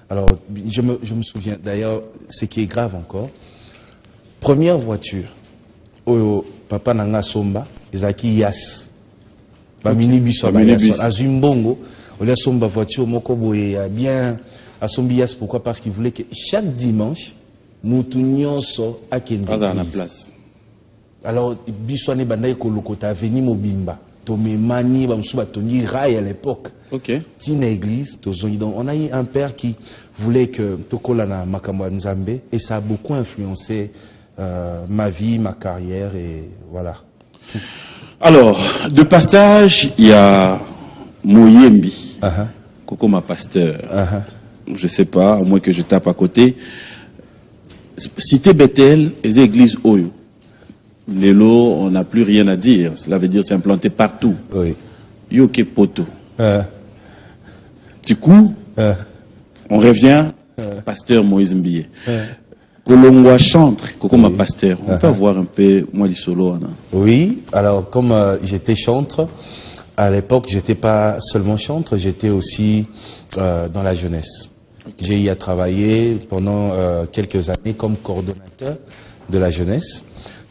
Alors, je me souviens, d'ailleurs, ce qui est grave encore, première voiture, au papa nanga somba, Ezaki Yas, minibus, Azumbongo, on a somba voiture, Mokobo et bien, à Sombi Yas, pourquoi? Parce qu'il voulait que chaque dimanche, nous tournions à Kendi. Dans la place. Alors, Biswane Bandaï Kolokota, Veni Mobimba, Tomé Mani, Bamsouba Tony Rai à l'époque. Ok. Tina église, donc on a eu un père qui voulait que Tokolana Makamwa Nzambe, et ça a beaucoup influencé ma vie, ma carrière, et voilà. Alors, de passage, il y a Moyembi, Koko ma pasteur. Je sais pas, à moins que je tape à côté. Cité Bethel, les églises Oyo. Les lots, on n'a plus rien à dire. Cela veut dire c'est implanté partout. Oui. Yoke Poto. Du coup, on revient, pasteur Moïse Mbiye. Kolongwa chantre, Koko ma pasteur. On peut voir un peu moi du solo. Oui, alors comme j'étais chantre, à l'époque, j'étais pas seulement chantre, j'étais aussi dans la jeunesse. J'ai y à travailler pendant quelques années comme coordonnateur de la jeunesse.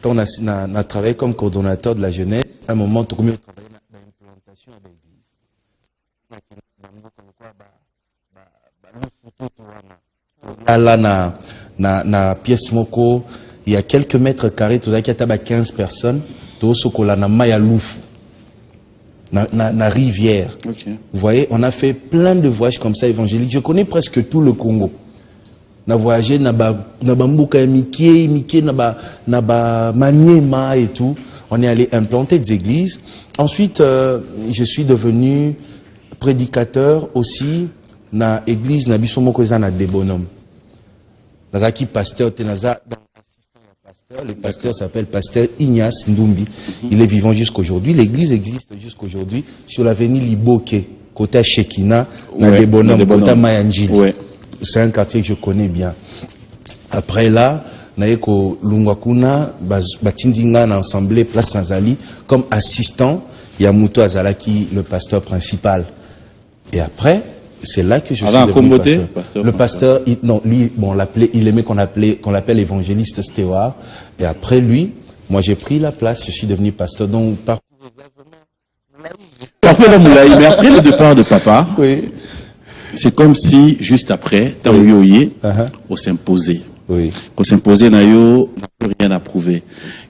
On a travaillé comme coordonnateur de la jeunesse. À un moment, on a travaillé dans l'implantation de l'église. Là, na pièce moko, il y a quelques mètres carrés, tout ça, il y a 15 personnes. Tout ce qu'on a na maya louf. Na rivière. Okay. Vous voyez, on a fait plein de voyages comme ça évangéliques. Je connais presque tout le Congo. On a voyagé na Mbuka Miké, na Maniema et tout. On est allé implanter des églises. Ensuite, je suis devenu prédicateur aussi na église na Bissomokoza na Debonhomme. Nazaki pasteur Tenaza. Le pasteur s'appelle pasteur Ignace Ndumbi. Il est vivant jusqu'aujourd'hui. L'église existe jusqu'aujourd'hui sur l'avenue Liboke, côté Shekina, dans des bonhommes, côté Mayanjil. C'est un quartier que je connais bien. Après là, Naeko Lungwakuna, Batindinga, l'Assemblée, Place Nazali, comme assistant, Yamuto Azalaki, le pasteur principal. Et après, c'est là que je suis devenu pasteur. Le pasteur, non, lui, bon, il aimait qu'on l'appelle évangéliste Stewart. Et après lui, moi j'ai pris la place, je suis devenu pasteur. Donc, mais après le départ de papa, oui. C'est comme si, juste après, on s'imposait. Oui. On s'imposait, on n'a plus rien à prouver.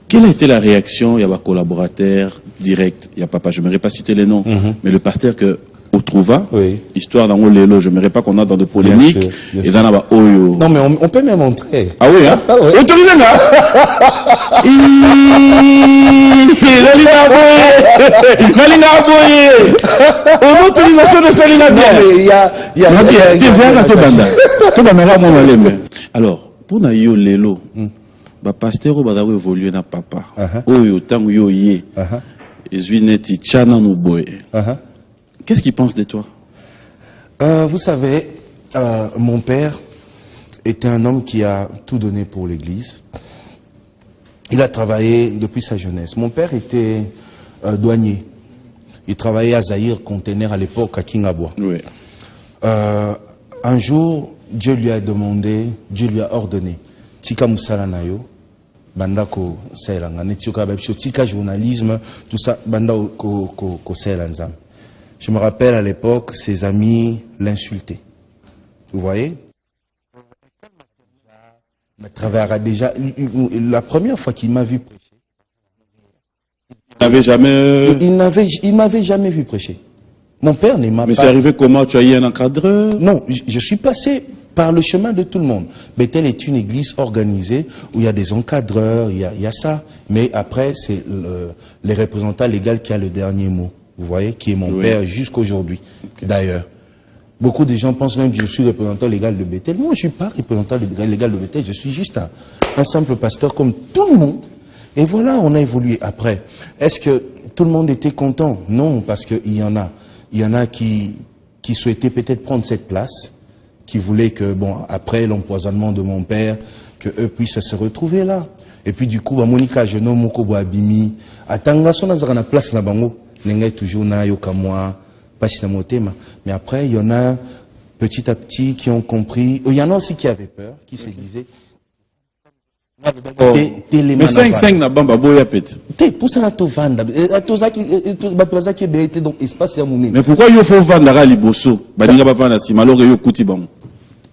Quelle a été la réaction? Il y a un collaborateur direct, il y a papa, je ne m'aimerais pas citer les noms, mais le pasteur que au trouva, histoire dans le je n'aimerais pas qu'on a dans de polémiques, et dans la Oyo. Non, mais on peut même entrer. Ah oui, hein? Autorisez là! On autorisation de Salina bien. Alors, pour na yo lelo, ba pasteur ba dawo évoluer na papa. Oyo tango yo yé. Ezuineti chana no boy. Qu'est-ce qu'il pense de toi? Vous savez, mon père était un homme qui a tout donné pour l'église. Il a travaillé depuis sa jeunesse. Mon père était douanier. Il travaillait à Zaïre, conteneur à l'époque, à Kingabwa. Oui. Un jour, Dieu lui a demandé, Dieu lui a ordonné, Tika Moussala Nayo, Banda ko Saelanga, Netioka Babcho, Tika journalisme, tout ça, Banda ko Saelanzam. Je me rappelle à l'époque, ses amis l'insultaient. Vous voyez? Déjà, la première fois qu'il m'a vu prêcher, il m'avait jamais vu prêcher. Mon père ne m'a pas... Mais c'est arrivé comment? Tu as eu un encadreur? Non, je suis passé par le chemin de tout le monde. Bethel est une église organisée où il y a des encadreurs, il y a ça. Mais après, c'est les représentants légaux qui a le dernier mot. Vous voyez, qui est mon père jusqu'aujourd'hui, d'ailleurs. Beaucoup de gens pensent même que je suis représentant légal de Bethel. Moi, je ne suis pas représentant légal de Bethel, je suis juste un simple pasteur comme tout le monde. Et voilà, on a évolué. Après, est-ce que tout le monde était content? Non, parce qu'il y en a qui souhaitaient peut-être prendre cette place, qui voulaient que, bon, après l'empoisonnement de mon père, qu'eux puissent se retrouver là. Et puis du coup, Monica, je nomme Mokobo Abimi, Atanga, son a place là-bas. Toujours na yoka moi pas si motema, mais après il y en a petit à petit, qui ont compris. Il y en a aussi qui avaient peur, qui se disaient... Mais 5 na bamba boya pète. Pour ça, tu vendre. Donc, espace, mais pourquoi il faut vendre à liboso? Badinga ba vendre si malore yo kuti bam.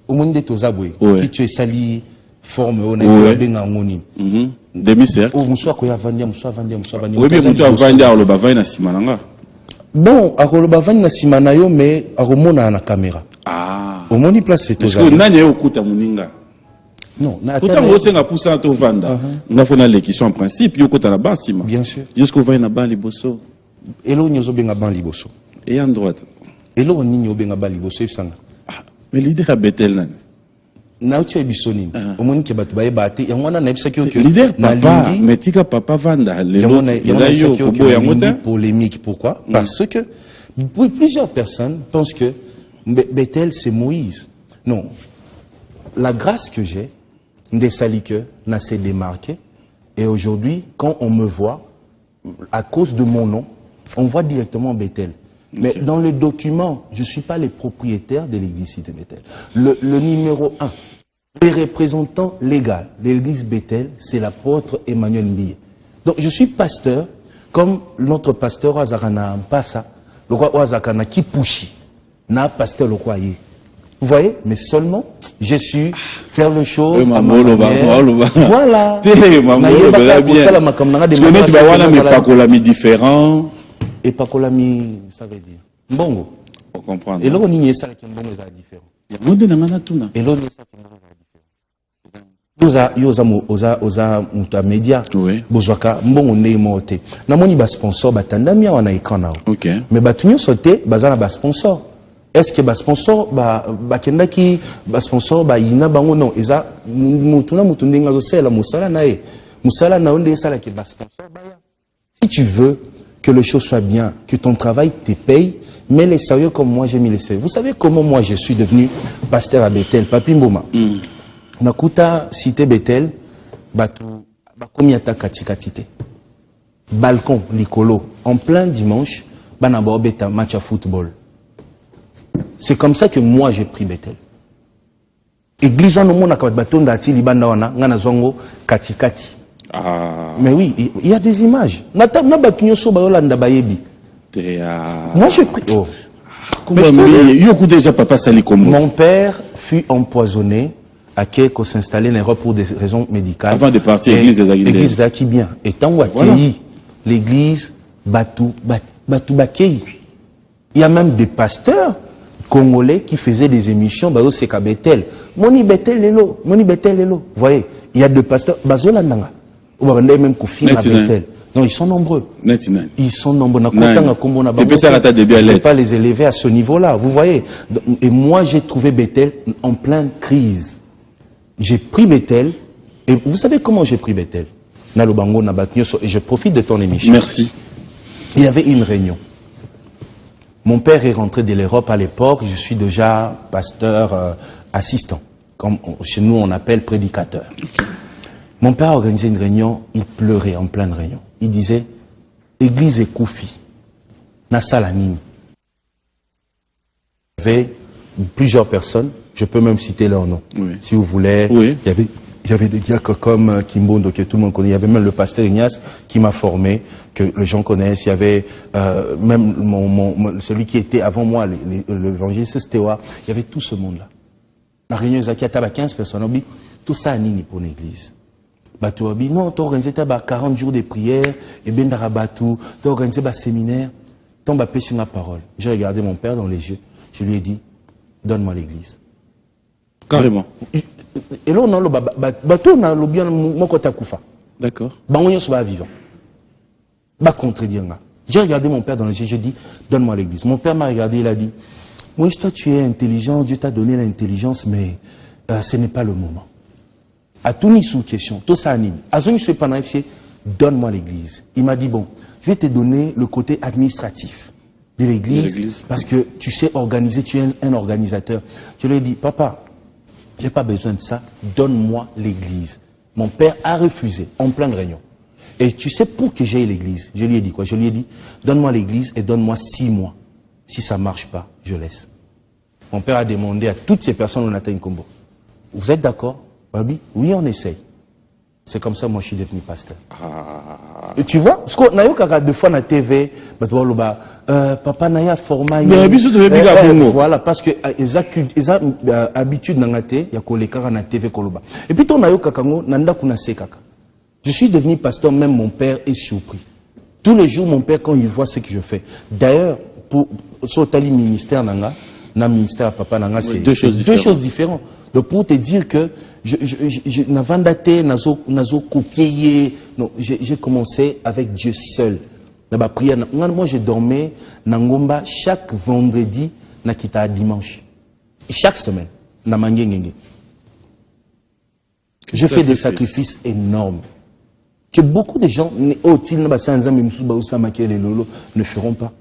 Au monde de Tozabwe, qui tu es sali, forme, on est bien en moni. Demi-cercle. Oh, monsieur, quoi, vendir, monsieur, vendir, monsieur, vendir. Oui, mais monsieur, vendir à l'obavaï na simananga. Bon, à l'obavaï na simanayo, mais à Romona na caméra. Ah. Au moni place, c'est Tozabwe. Parce que nani yo kuta muninga. Non, pourtant, vous avez poussé à tout vendre. Nous avons les questions en principe, vous avez la sima. Bien sûr. Jusqu'au va y avoir liboso. Et là, nous avons ban liboso. Et en droite. Et là, nous avons ban liboso. Mais l'idée est Bethel. Na tu es bisoni. Au moins que batu baye bate. Et moi, na n'ai que l'idée papa. Mais tika papa vanda. Les autres, polémique. Pourquoi? Parce que plusieurs personnes pensent que Bethel c'est Moïse. Non. La grâce que j'ai, des salike n'a s'est démarqué. Et aujourd'hui, quand on me voit, à cause de mon nom, on voit directement Bethel. Mais dans le document, je ne suis pas le propriétaire de l'église Cité Bethel. Le numéro 1, les représentants légaux de l'église Bethel, c'est l'apôtre Emmanuel Mbiye. Donc je suis pasteur, comme notre pasteur Azarana Mpassa, le roi Oazakana Kipushi, n'a pasteur le roi. Vous voyez, mais seulement, j'ai su faire les choses à ma manière. Voilà. Différent. Et pakolami, ça veut dire. Mbongo. Pour comprendre. Et là, on y est ça qui est mbongo, ça différent. Et là, on y est ça qui est mbongo, oza muta media. Oui. Bozwaka mbongo ne mote. Na moni ba sponsor batandami wana écran na. OK. Mais batunyo sauté bazana ba sponsor. Est-ce que ba sponsor ba kendaki ba sponsor ba ina bango non eza mutuna mutundenga zo sela musala nae. Musala na onde sala ke ba sponsor ba ya. Si tu veux que les choses soient bien, que ton travail te paye, mais les sérieux comme moi, j'ai mis les sérieux. Vous savez comment moi je suis devenu pasteur à Bethel, Papi Mboma. Nakuta cité Bethel, batu bakomiata katikatite. Balcon, Nicolo, en plein dimanche, banabo beta match à football. C'est comme ça que moi j'ai pris Bethel. Église en monde akabat baton dati libanda wana ngana zongo katikati. Ah. Mais oui, il y a des images. Moi, je prie. Oh. Mon père fut empoisonné à Keko s'installer en Europe pour des raisons médicales. Avant de partir à l'église des Aguilés. L'église Zaki bien. Et tant l'église Batou Bakei. Il y a même des pasteurs congolais qui faisaient des émissions. C'est qu'à Bethel. Moni Bethel Lelo. Moni Bethel Lelo. Vous voyez, il y a des pasteurs. Bazolandanga. Même non, ils sont nombreux. Ils sont nombreux. Je ne peux pas les élever à ce niveau-là. Vous voyez. Et moi, j'ai trouvé Bethel en pleine crise. J'ai pris Bethel. Et vous savez comment j'ai pris Bethel? Et je profite de ton émission. Merci. Il y avait une réunion. Mon père est rentré de l'Europe à l'époque. Je suis déjà pasteur assistant. Comme chez nous, on appelle prédicateur. Okay. Mon père a organisé une réunion, il pleurait en pleine réunion. Il disait, Église et Koufi, Nassalanine. Il y avait plusieurs personnes, je peux même citer leur nom, oui. Si vous voulez. Oui. Il y avait des diacres comme Kimbondo, que tout le monde connaît. Il y avait même le pasteur Ignace qui m'a formé, que les gens connaissent. Il y avait même celui qui était avant moi, l'évangéliste Stéwa. Il y avait tout ce monde-là. La réunion, il y avait 15 personnes. On dit, tout ça, Nini pour l'église. Non, tu as organisé 40 jours de prière, et ben d'arabatou, tu as organisé un séminaire, tu as péché ma parole. J'ai regardé mon père dans les yeux, je lui ai dit, donne-moi l'église. Carrément. Et là, on a le bateau, on a le bien, mon côté koufa. D'accord. On est vivant. J'ai regardé mon père dans les yeux, je dis, donne-moi l'église. Mon père m'a regardé, il a dit, moi, toi, tu es intelligent, Dieu t'a donné l'intelligence, mais ce n'est pas le moment. À tout ni sous question, tout ça anime. Azoni se panafie, donne-moi l'église. Il m'a dit, bon, je vais te donner le côté administratif de l'église, parce que tu sais organiser, tu es un organisateur. Je lui ai dit, papa, j'ai pas besoin de ça, donne-moi l'église. Mon père a refusé, en pleine réunion. Et tu sais, pour que j'aie l'église, je lui ai dit quoi? Je lui ai dit, donne-moi l'église et donne-moi 6 mois. Si ça marche pas, je laisse. mon père a demandé à toutes ces personnes on atteint Nkombo. Vous êtes d'accord? Babi? Oui, on essaye. C'est comme ça, moi, je suis devenu pasteur. Et tu vois, parce qu'on a eu deux fois na TV, papa n'a pas format. Voilà, parce que ils ont habitude na té, il y a koleka na TV koloba. Et puis on a eu kakango nanda kuna sekaka. Je suis devenu pasteur, même mon père est surpris. Tous les jours, mon père, quand il voit ce que je fais. D'ailleurs, pour Sotali ministère nanga, na ministère papa nanga, c'est deux choses différentes. Donc pour te dire que na vandate, nazo copier, non, j'ai commencé avec Dieu seul. Na prière, moi je dormais na ngomba chaque vendredi na kita dimanche. Et chaque semaine na mangengenge. Je fais des sacrifices énormes que beaucoup de gens ne feront pas.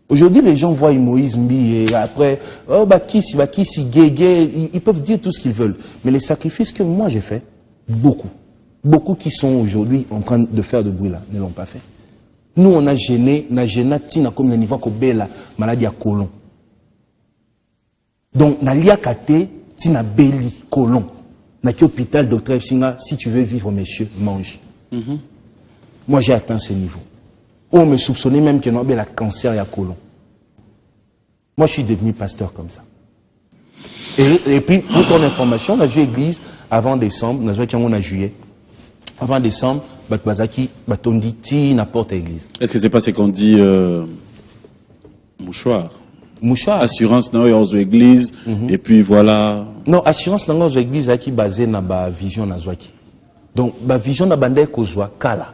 Aujourd'hui, les gens voient Moïse Mbi et après, oh, ils peuvent dire tout ce qu'ils veulent. Mais les sacrifices que moi j'ai fait, beaucoup qui sont aujourd'hui en train de faire de bruit là, ne l'ont pas fait. Nous, on a gêné, tina comme le niveau la maladie à colon. Donc, na liakate, tina beli colon. Na ki hôpital, docteur Singa, si tu veux vivre, monsieur, mange. Moi, j'ai atteint ce niveau. On me soupçonnait même qu'il y avait un cancer à colon. Moi, je suis devenu pasteur comme ça. Et puis, pour ton information, on a joué église avant décembre, on a joué en juillet. Avant décembre, Batbazaki, Batondi, ti n'apporte à l'église. Est-ce que c'est pas ce qu'on dit mouchoir? Mouchoir. Assurance dans l'église, et puis voilà. Non, assurance dans l'église qui est basée sur la vision na zwaki. Donc, la vision na bande kozwa kala.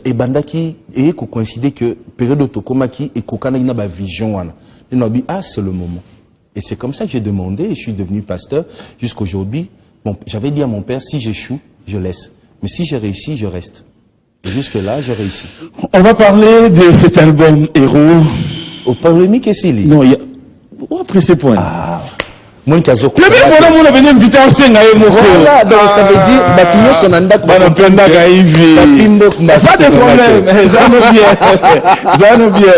Et banda qui est coïncider que période de Tokomaki et Kokana na ba vision wana. Et nous dit c'est le moment. Et c'est comme ça que j'ai demandé et je suis devenu pasteur jusqu'aujourd'hui. Bon, j'avais dit à mon père si j'échoue, je laisse. Mais si j'ai réussi, je reste. Et jusque là, j'ai réussi. On va parler de cet album Héros. Au polémique et s'il non, il y a après ces points. Ah. Moi, le bien voilà, mon venu inviter en scène à voilà, donc ça veut dire, Batignon son anda, pas de problème, ça nous bien.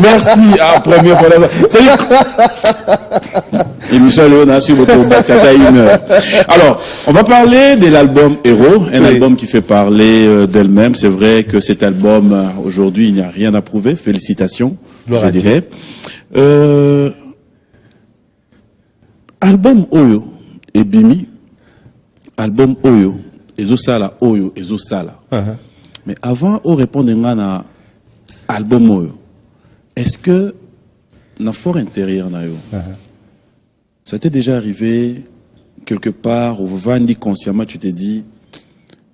Merci à première fois. Et Michel Léon a su votre bâtiment une heure. Alors, on va parler de l'album Héros, un album qui fait parler d'elle-même. C'est vrai que cet album, aujourd'hui, il n'y a rien à prouver. Félicitations, je dirais. Album Oyo et Bimi, album Oyo, Ezosala, Oyo, Ezosala. Mais avant de répondre à album Oyo, est-ce que dans le fort intérieur, ça t'est déjà arrivé quelque part, au Vandi consciemment, tu t'es dit,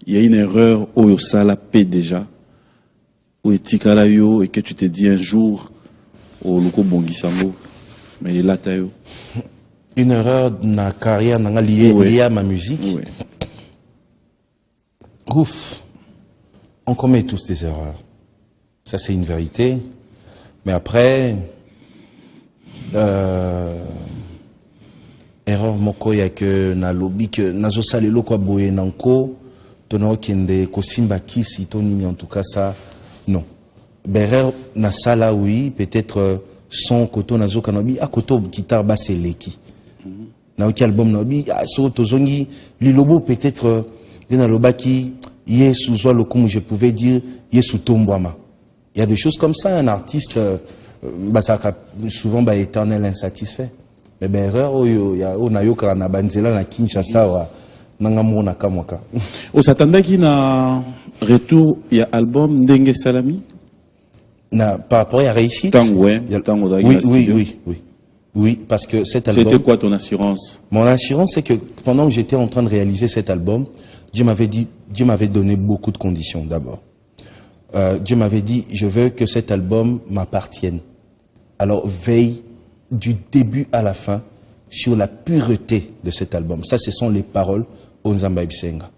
il y a une erreur Oyo Sala P déjà, ou Etikalayo, et que tu t'es dit un jour, au Loko Bongisambo, mais il est là, tayo. Une erreur dans la carrière liée à ma musique. Oui. Ouf. On commet tous des erreurs. Ça, c'est une vérité. Mais après, erreur moko ya que na lobby que nazo salelo kwa boye nanko tono kende kosimba kisi toni en tout cas ça non. Erreur na sala oui, peut-être son koto nazo kanobi a koto guitare basse leki. Na aucun album nabi so tozongi lilobo peut-être dans lobaki yesu zo lo comme je pouvais dire yesu tombwama. Il y a des choses comme ça, un artiste ça souvent éternel insatisfait. Mais erreur on a yoka na banzela na Kinshasa wa nangamona kamwaka. On s'attendait qu'il y a retour il y a album Ndenge Salami na par rapport à réussite. Oui, parce que cet album... C'était quoi ton assurance? Mon assurance, c'est que pendant que j'étais en train de réaliser cet album, Dieu m'avait donné beaucoup de conditions d'abord. Dieu m'avait dit, je veux que cet album m'appartienne. Alors veille du début à la fin sur la pureté de cet album. Ça, ce sont les paroles Onzamba Ibisenga.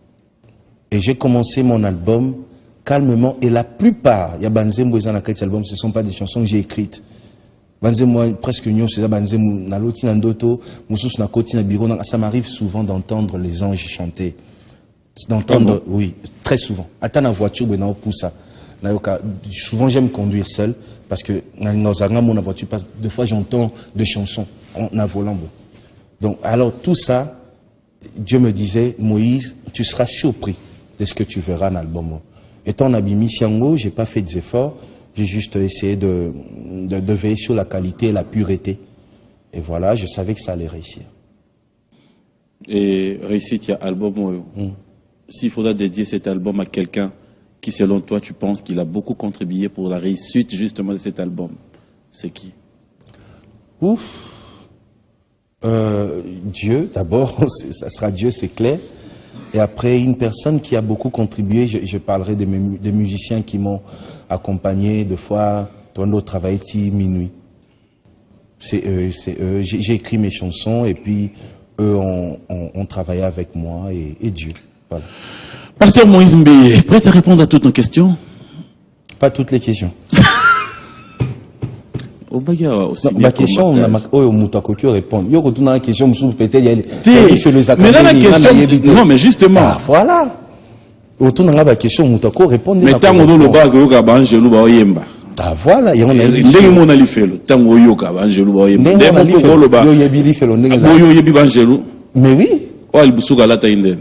Et j'ai commencé mon album calmement et la plupart, il y a Banzembo et cet album, ce ne sont pas des chansons que j'ai écrites. Moi, presque ça m'arrive souvent d'entendre les anges chanter. D'entendre, oui, très souvent. Attends la voiture, souvent j'aime conduire seul parce que dans la voiture, des fois j'entends des chansons. en volant. Donc, alors tout ça, Dieu me disait, Moïse, tu seras surpris de ce que tu verras dans l'album. Étant Abimi Siango, j'ai pas fait des efforts, j'ai juste essayé de veiller sur la qualité et la pureté. Et voilà, je savais que ça allait réussir. Et réussite, il y a album. S'il faudra dédier cet album à quelqu'un qui, selon toi, tu penses qu'il a beaucoup contribué pour la réussite justement de cet album, c'est qui? Ouf. Dieu, d'abord, ça sera Dieu, c'est clair. Et après, une personne qui a beaucoup contribué, je parlerai des musiciens qui m'ont accompagné, deux fois, dans notre travail, minuit. C'est eux. J'ai écrit mes chansons et puis eux ont travaillé avec moi et Dieu. Voilà. Pasteur Moïse Mbeye, prêt à répondre à toutes nos questions? Pas toutes les questions. Ma question, on a répondre. Yo, retourne la question, peut-être, il fait les mais là, la question, non, mais justement. Ah, voilà. Retourne la question, on répondre. Mais tant qu'on le bas, que ba angelou ba oyemba. Ah, voilà, il y a un ndenge mon ali felo, tant qu'on yoka ba angelou ba oyemba. Ndenge mon ali felo, yo yebi felo, ndenge za. Yo yebi ba angelou. Mais oui. Oh, il boussouga la taïnden.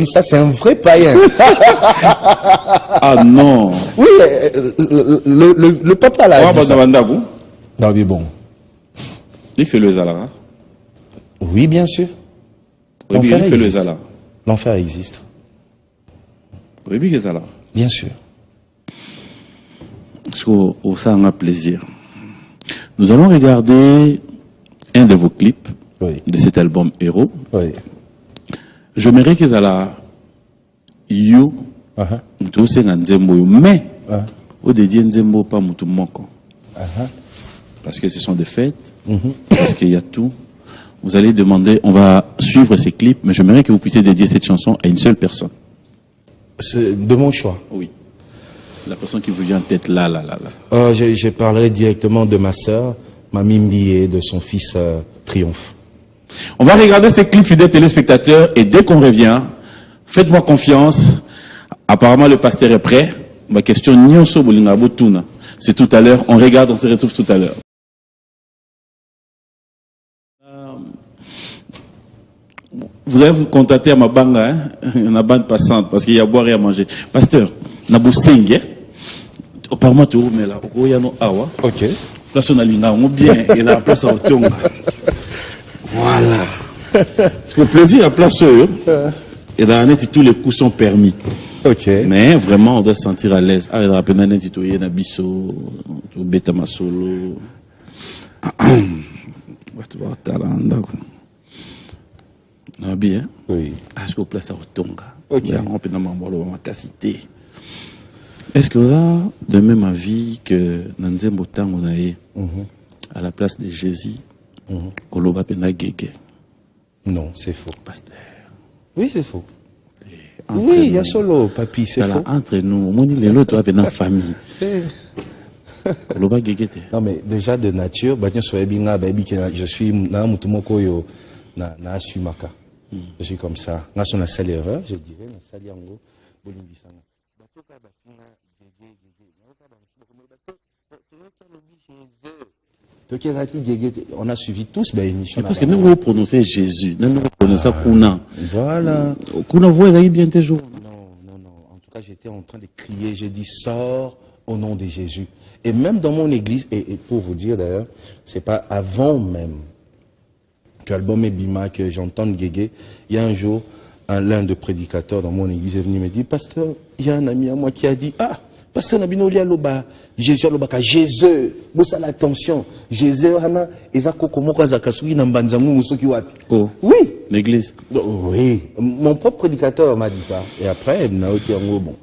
Ça, c'est un vrai païen. Ah non. Oui, le papa là. Non, mais bon. Il fait le Zalara. Oui, bien sûr. Oui, il fait le Zalara. L'enfer existe. Oui, bien sûr. Bien sûr. Parce que ça a un plaisir. Nous allons regarder un de vos clips de cet album Héros. Oui. J'aimerais que ça yo tout c'est nzembo mais au dédié nzembo pas mutu moko parce que ce sont des fêtes parce qu'il y a tout. Vous allez demander, on va suivre ces clips, mais j'aimerais que vous puissiez dédier cette chanson à une seule personne. C'est de mon choix. Oui. La personne qui vous vient en tête là. Je parlerai directement de ma sœur, Mamie Mbi, et de son fils Triomphe. On va regarder ces clips, fidèles téléspectateurs, et dès qu'on revient, faites-moi confiance. Apparemment, le pasteur est prêt. Ma question, c'est tout à l'heure. On regarde, on se retrouve tout à l'heure. Vous allez vous contacter à ma banga, une bande passante, parce qu'il y a à boire et à manger. Pasteur, Nabou Singh, apparemment, tu remets là. Ok. Place on a l'ina, on bien, et la place à Otonga. Voilà. Parce que le plaisir à place et dans la net, tous les coups sont permis. Ok. Mais vraiment, on doit se sentir à l'aise. Ah, il y a un net, il y a un bisso, il y a un solo. Non, bien. Oui. Est-ce que place à Otonga? Ok. Est-ce que là, de même avis que Nanzembo Tango Nae, à la place de Jésus, Koloba Pena Gege? Non, c'est faux. Pasteur. Oui, c'est faux. Oui, il y a solo, papy, c'est faux. Entre nous, on dit les autres, tu as une famille. Koloba Gege. Non, mais déjà de nature, je suis na Sumaka. Je suis comme ça. Là, c'est une seule erreur, je dirais. On a suivi tous l'émission. Parce que nous vous prononcez Jésus, nous prononcez Kuna. Voilà. Kuna, vous avez bien tes jours. Non. En tout cas, j'étais en train de crier. J'ai dit, sors au nom de Jésus. Et même dans mon église, et pour vous dire d'ailleurs, c'est pas avant même que l'album Ebima, que j'entends Guégué, il y a un jour, l'un des prédicateurs dans mon église est venu me dire, pasteur, il y a un ami à moi qui a dit, ah, pasteur Nabino Lialoba, Jésus Alobaka, Jésus, bossa l'attention, Jésus, Hana, Ezako Komoko Zakasugi Nambanzamu Musoki Wapi. Oh. Oui. L'église. Oui. Mon propre prédicateur m'a dit ça. Et après, bon.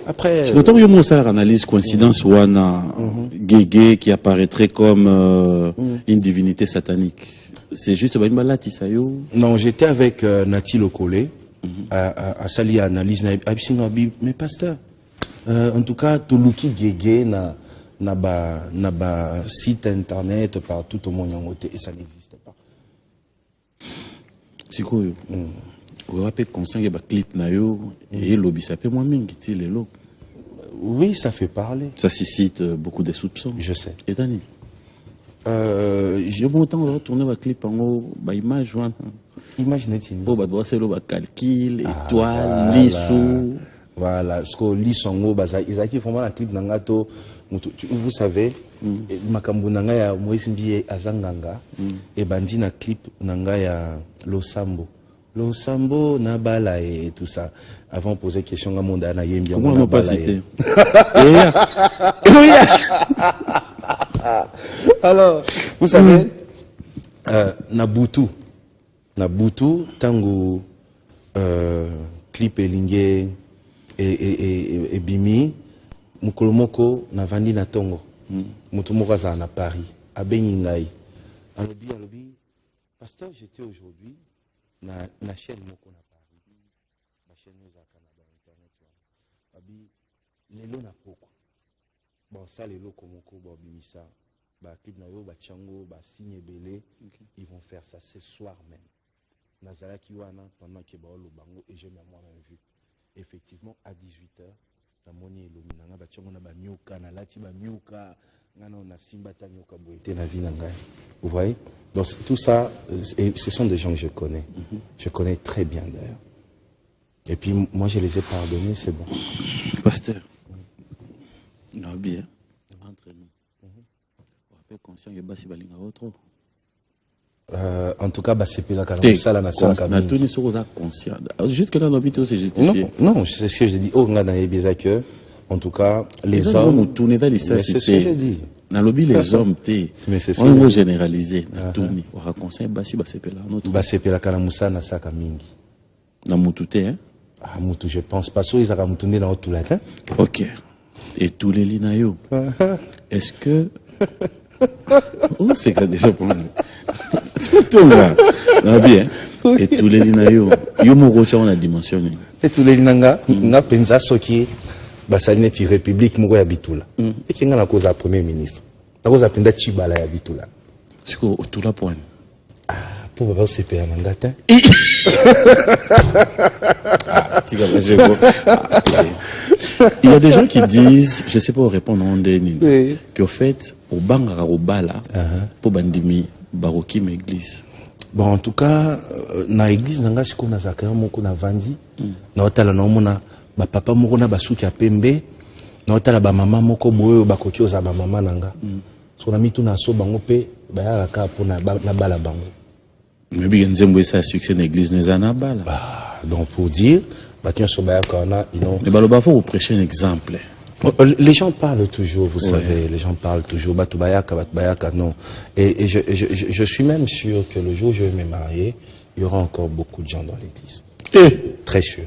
Après. Je trouve que ça analyse coïncidence ou un Guégué qui apparaîtrait comme une divinité satanique. C'est juste une maladie, ça yo. Non, j'étais avec Nati Lokole à Sali analyse mais pasteur. En tout cas, Toluki Guégué n'a pas site internet partout au monde et ça n'existe pas. C'est quoi? Vous avez conscient que le clip na yo et lobby ça peut moins mingi ti lelo. Oui, ça fait parler. Ça suscite beaucoup de soupçons. Je sais. Et Dani j'ai autant retourné le clip en haut, image. Imagine-t-il. Oh, bah, c'est le calcul, étoile, lissou. Voilà, ce que lissou, ils ont vraiment la clip Nangato. Vous savez, Makambu Nangaya, Moïse Mbiye Azanganga, et Bandi na clip Nangaya Losambo. Losambo, Nabala et tout ça. Avant de poser question à Mondana Yembi. Comment on n'a pas cité? Alors, vous savez, Nabutu, tango clip Elingue et Bimi, Mukolomoko, Navandi na Tongo, Mutumoko za na Paris, à Beningaï. Alobi, pasteur, j'étais aujourd'hui na chaîne Moko na Paris, la chaîne Moko Canada Internet. Abi, lelo na poko. Bon, ça, les locaux, bon, bimisa, clip na yo, chango, signe belé, ils vont faire ça ce soir même. Nazala Kiwana, pendant que le bango, et j'ai moi-même vu. Effectivement, à 18h, na moni et l'ominanga, chango na mioka, na lati mioka, na simbata mioka, boité na vie nangai. Vous voyez? Donc, tout ça, ce sont des gens que je connais. Je connais très bien d'ailleurs. Et puis, moi, je les ai pardonnés, c'est bon. Pasteur. Non, bien. Entre nous. On rappelle conscient que Bassi Balinga autre. En tout cas, c'est la salle na salle na tout ni soko conscient. Juste que là l'habitude c'est justifié. Non, c'est ce que je dis. Oh, on a dans les que en tout cas, les hommes tourner dans les c'est ce que je dis. Na lobby les hommes té. Mais c'est ça. On va généraliser na tout ni. On raconte Bassi Basepela notre. Basepela kana musa na saka mingi. Na mututé hein. Ah mutu je pense pas so ils a mutuné dans tout latin. OK. Et tous les linayo. Est-ce que on sait que déjà pour nous. C'est tout là. Non bien. Et tous les linayo. Yo moko on a dimensionné. Et tous les linanga, nga penza soki basalineti république moko ya bitula. Et qui nga na cause premier ministre. Na cause penda chibala ya bitula. C'est quoi tout la point. Ah, pour baba c'est payé na ngata. Il y a des gens qui disent, je ne sais pas répondre en dernier, qu'au fait, au bangara au bala, pour bandimi, baroki mais église. Bon, en tout cas, na église, nanga siko na zakaya moko na vandi, na otala na omona, ba papa moko na basuki ya pembe, na otala ba mama moko boyo bakoki oza ba mama nanga. So na mitu na so bango pe, ba ya ka po na bala bango. Mais bien, nzembo esa succès na église na na bala. Donc pour dire, mais il faut vous prêcher un exemple. Les gens parlent toujours, vous savez, les gens parlent toujours. Batubayaka, non. Et je suis même sûr que le jour où je vais me marier, il y aura encore beaucoup de gens dans l'église. Très sûr.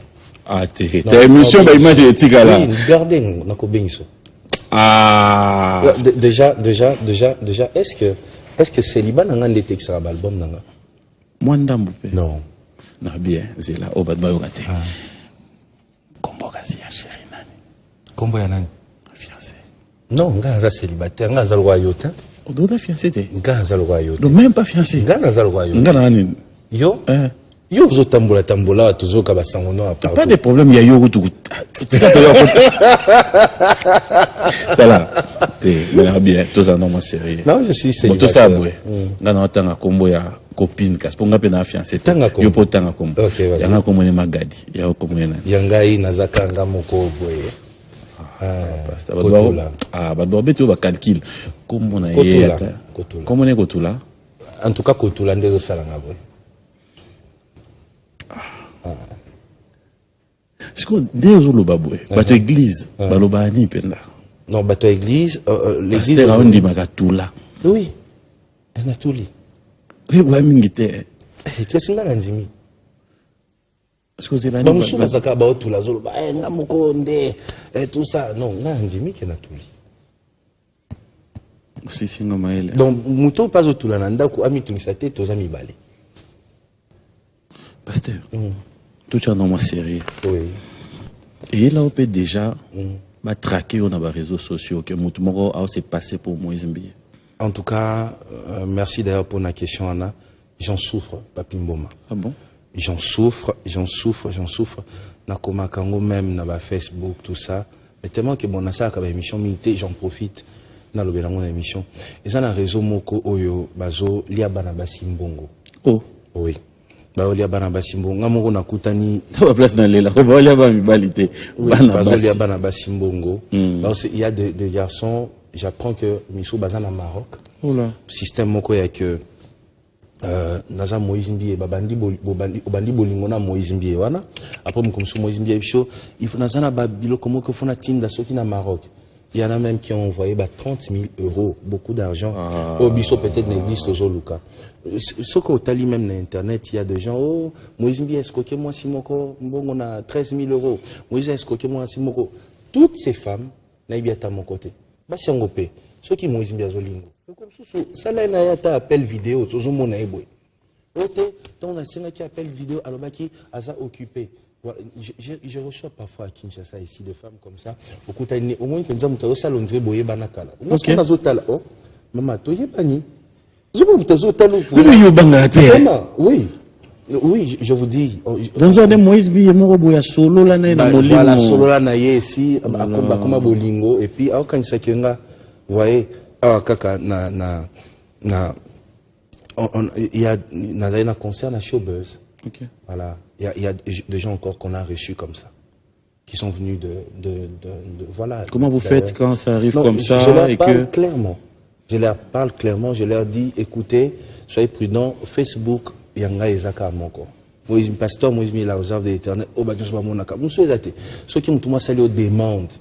Ah, t'es émission, bah, image éthique là. Oui, regardez, on a combien ils sont. Ah. Déjà, est-ce que célibat n'a pas été sur l'album nanga? Moi, ndamboupé. Non. Non, bien, c'est là, au bas de Bayogate. Combo Gazi, chérie Nani. Combo Nani? Fiancé. Non, Gaza célibataire, Gaza le royauté. On doit fiancé, t'es. Gaza le royauté. Non, même pas fiancé. Gaza le royauté. Gaza Nani. Yo? Yo, vous tambola, toujours kabasangono à part. Pas de problème, il y a yo, tout. Voilà. T'es, mais bien, tout ça, non, moi, sérieux. Non, je suis célibataire. Tout ça, ouais. Gaza, on a combo ya. Copine parce qu'on a peine fiancé yo potanga comme yanga comme ne magadi ya comme na yanga inazaka ngamo ko boye ba beto ba calcul comme on a yé comme on est kotula en tout cas kotula ndezo salanga boye ce qu'on dezo lo baboye bato église baloba ni penda non bato église l'église on dit makatula oui en a tuli. Oui, ouais, mingité. Qu'est-ce que nzimi? Parce que c'est la nuit. Bon, ça ba tout la zolo, ngamukonde et tout ça. Non, nzimi qui na tuli. Si si ngamaele. Donc muto pas tout la nanda ko ami tunisate to zami balé. Pasteur. Tout ça dans ma série. Oui. Et là on peut déjà ba traquer on a les réseaux sociaux que muto moko a s'est passé pour Moïse Mbiye. En tout cas, merci d'ailleurs pour la question, Anna. J'en souffre, Papi Mboma. Ah bon? J'en souffre. Nakoma Kango même, na Facebook, tout ça. Mais tellement que bon, ça a émission milité, j'en profite dans le émission. Et ça, dans le réseau Moko Oyo, Bazo, Lia Banabasi Mbongo. Oh. Oui. Bazo, Lia Banabasi Mbongo. Ngamoko na kutani. T'as pas place dans les là. Bazo, Lia Banabasi. Bazo, Lia Banabasi Mbongo. Il y a des garçons, j'apprends que Missou Bazan au Maroc. Oula. Système Moko, il y a que. Naza Moïse Mbie babandi bolingona Moïse Mbie wana après comme sous Moïse Mbie show il faut nazana babilo comment que fona tinda soki na Maroc il y en a même qui ont envoyé 30 000 euros beaucoup d'argent au biso peut-être n'existe aux Luka ce que tali même na internet il y a des gens oh Moïse Mbie est-ce que moi simoko mbongo na 13 000 euros Moïse est-ce que moi simoko toutes ces femmes na ibiata mon côté basi ngopé ceux qui Moïse Mbie azolingo ça là il y a appel vidéo sur mon éboué donc la scène qui appelle vidéo alors qui a ça occupé je reçois parfois à Kinshasa ici des femmes comme ça au moins que nous avons ça l'ondré boyer banakala moi ce qu'on a zotal oh maman toi j'ai pas ni je peux vous zotal oui oui je vous dis dans un Moïse bi mo boya solo la na molingo voilà solo la na ici comme bolingo et puis au quand ça kenga vous voyez ah kaka il y a un concert à Showbuzz. Okay. Voilà, il y a des gens encore qu'on a reçus comme ça, qui sont venus voilà. Comment vous faites quand ça arrive comme ça je leur parle clairement. Je leur parle clairement. Je leur dis, écoutez, soyez prudents. Facebook, yanga ezaka moko. Moïse pasteur Moïse mi la réserve de l'Éternel. Oh bah Dieu monaka. Monsieur ezate. Ceux qui ont tout moi sali aux demandes.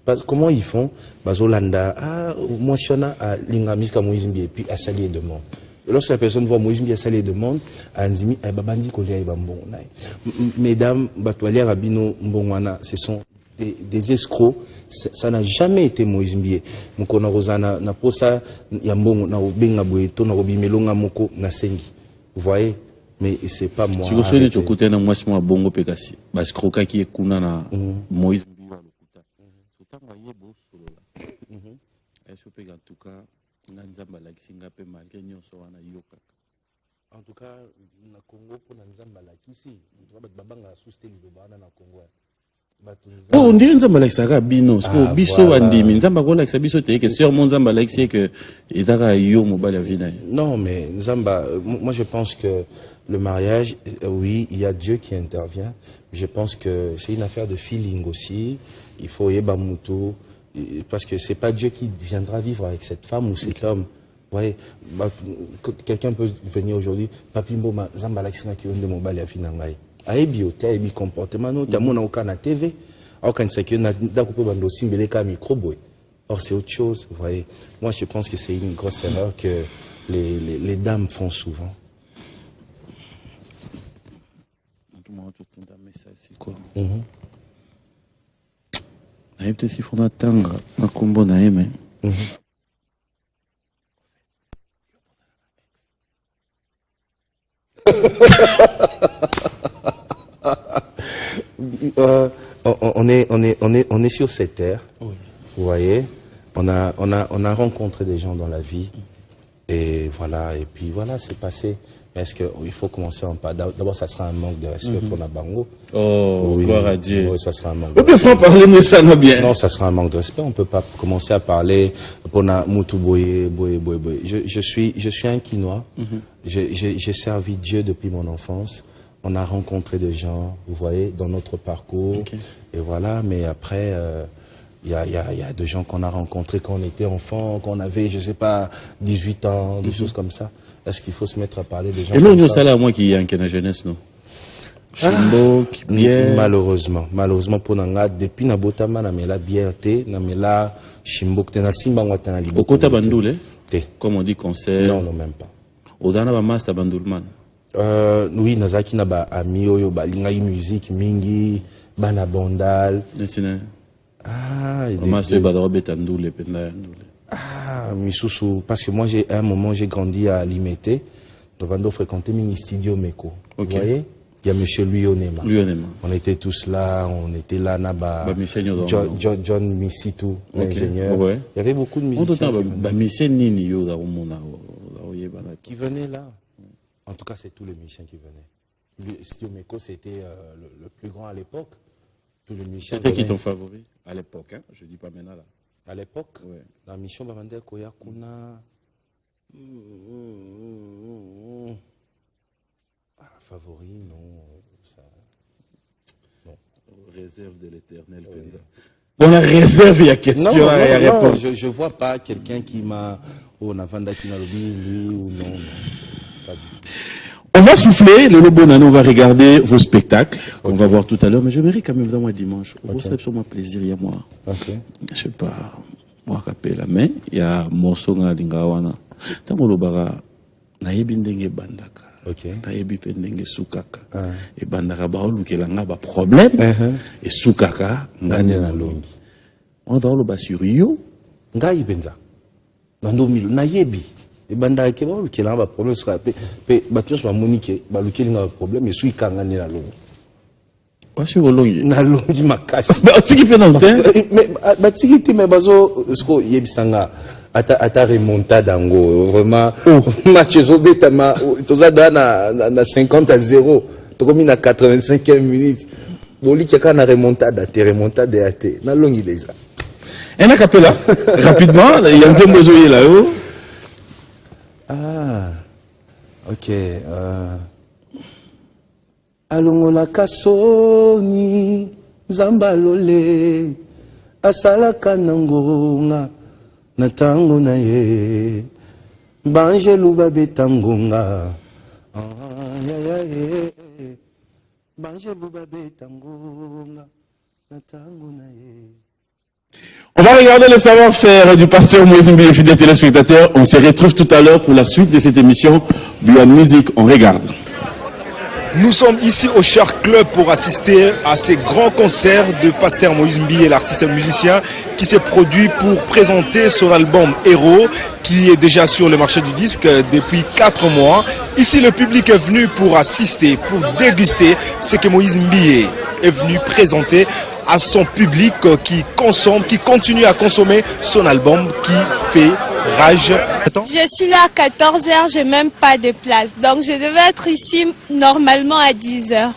Parce comment ils font? Bazolanda, moi je suis à Lingamisa Moïse Mbie, puis à Sali et demande. Lorsque la personne voit Moïse Mbie à Sali et demande, à Nzimi, à Babandi Kolia et Bambon. Mesdames, Batoualia Rabino Mbongwana, ce sont des escrocs. Ça n'a jamais été Moïse Mbie. Mukona Rosana, na posa, Yambon, na Obenga Boeto, na Obimelonga Moko, na Sengi. Vous voyez? Mais c'est pas moi. Si vous souhaitez de côté, na moi, c'est moi, Bongo Pekasi. Parce que qui est Kuna na Moïse Mbie. En tout cas, na Congo pour Nzamba Lakisi, on dirait Nzamba Lakisaka bino, biso andimi, Nzamba ko Lakisa biso te que sûrement Nzamba Lakisi que etaka yo mobile vina. Non mais Nzamba, moi je pense que le mariage, oui, il y a Dieu qui intervient. Je pense que c'est une affaire de feeling aussi. Il faut yeba muto. Parce que c'est pas Dieu qui viendra vivre avec cette femme ou cet homme. Ouais, quelqu'un peut venir aujourd'hui, papi mboma zamba lakisina ki onde mobali afina ngai. Aebi ote, aebi comportement no, tamona aucun TV, aucun seki na dakupe bando simbele ka micro boy. Or c'est autre chose, vous voyez. Moi je pense que c'est une grosse erreur que les dames font souvent. Peut-être s'il faut attendre un combo naïme. On est sur cette terre, oui. Vous voyez, on a rencontré des gens dans la vie, et voilà, et puis voilà, c'est passé. Est-ce qu'il faut commencer en pas? D'abord, ça sera un manque de respect pour Nabango. Oh, oui, gloire à Dieu. Oui, ça sera un manque de respect. On peut pas parler de ça, non bien. Non, ça sera un manque de respect. On ne peut pas commencer à parler pour Moutou Boye. Je suis un Quinois. J'ai servi Dieu depuis mon enfance. On a rencontré des gens, vous voyez, dans notre parcours. Okay. Et voilà, mais après, il y a des gens qu'on a rencontrés quand on était enfant, quand on avait, je ne sais pas, 18 ans, des choses comme ça. Est-ce qu'il faut se mettre à parler des gens comme ça? Et nous, ça là, moi qui est en la jeunesse, non? Malheureusement pour Nanga, depuis Nabotama, na mela bière té, na mela Chimbok, na Simba Watana Libo. Au côté Bandoule, comme on dit concert. Non, non, même pas. Au Dana ba master Bandoulman. Oui, Nazaki na ba ami oyo ba linga musique mingi, bana bandal. Ah, master Badrobe Tandoule Pendandoule. Ah, Missoussou, parce que moi, à un moment, j'ai grandi à Limité. Donc, on fréquentait Mini Studio Meko. Okay. Vous voyez? Il y a monsieur Luyonema. On était tous là, on était là, Naba. John Missitou, l'ingénieur. Okay. Ouais. Il y avait beaucoup de musiciens. Qui venaient là. En tout cas, c'est tous les musiciens qui venaient. Le Studio Meko, c'était le plus grand à l'époque. Tous les musiciens. C'était qui ton favori à l'époque, hein? Je dis pas maintenant là. À l'époque, ouais. La mission Babande Koyakuna. Favori, non. Ça... Non. Réserve de l'éternel. Oui. On a réserve, il y a question, il y a réponse. Je ne vois pas quelqu'un qui m'a. Oh, on a vendu lui ou non. Pas du tout. On va souffler, le Bonano, on va regarder vos spectacles, qu'on va voir tout à l'heure, mais je mérite quand même dans moi dimanche. Vous savez sur moi plaisir, il y a moi. Je sais pas, moi rappelle la main, il y a morceau na lingawana. Tamolo bara, na yebi ndenge bandaka. Na yebi pe ndenge sukaka. Et bandaka ba olukela nga ba problème, et sukaka, ngane na longi. On doit le bas sur yo. Nga ibenza. Nando milo, na yebi. Et banda ke ba olukela ba problème sera pe batus ba monique ba olukela nga problème et sui kanga ni na longi. Parce que longi. Na longi makasi. Ba tiki pe na l'hôtel. Mais ba tiki te mais bazo sko yebisanga ata remontada ngo vraiment match zobetama tozada na 50-0 tokomi na 85e minute boli kaka na remontada te remontada ate na longi déjà. Un acapella rapidement, il y a un zombozoye là-haut. Ah, ok. Alongola kasoni zambalole asalaka nangonga natango na ye banjelu babetangonga banjelu babetangonga natango na ye. On va regarder le savoir-faire du pasteur Moïse Mbiye, fidèles téléspectateurs. On se retrouve tout à l'heure pour la suite de cette émission Beyond Music. On regarde. Nous sommes ici au Shark Club pour assister à ces grands concerts de pasteur Moïse Mbiye, l'artiste musicien qui s'est produit pour présenter son album Héros qui est déjà sur le marché du disque depuis 4 mois. Ici, le public est venu pour assister, pour déguster ce que Moïse Mbiye est venu présenter à son public qui consomme, qui continue à consommer son album qui fait rage. Je suis là à 14 h, j'ai même pas de place. Donc je devais être ici normalement à 10 h.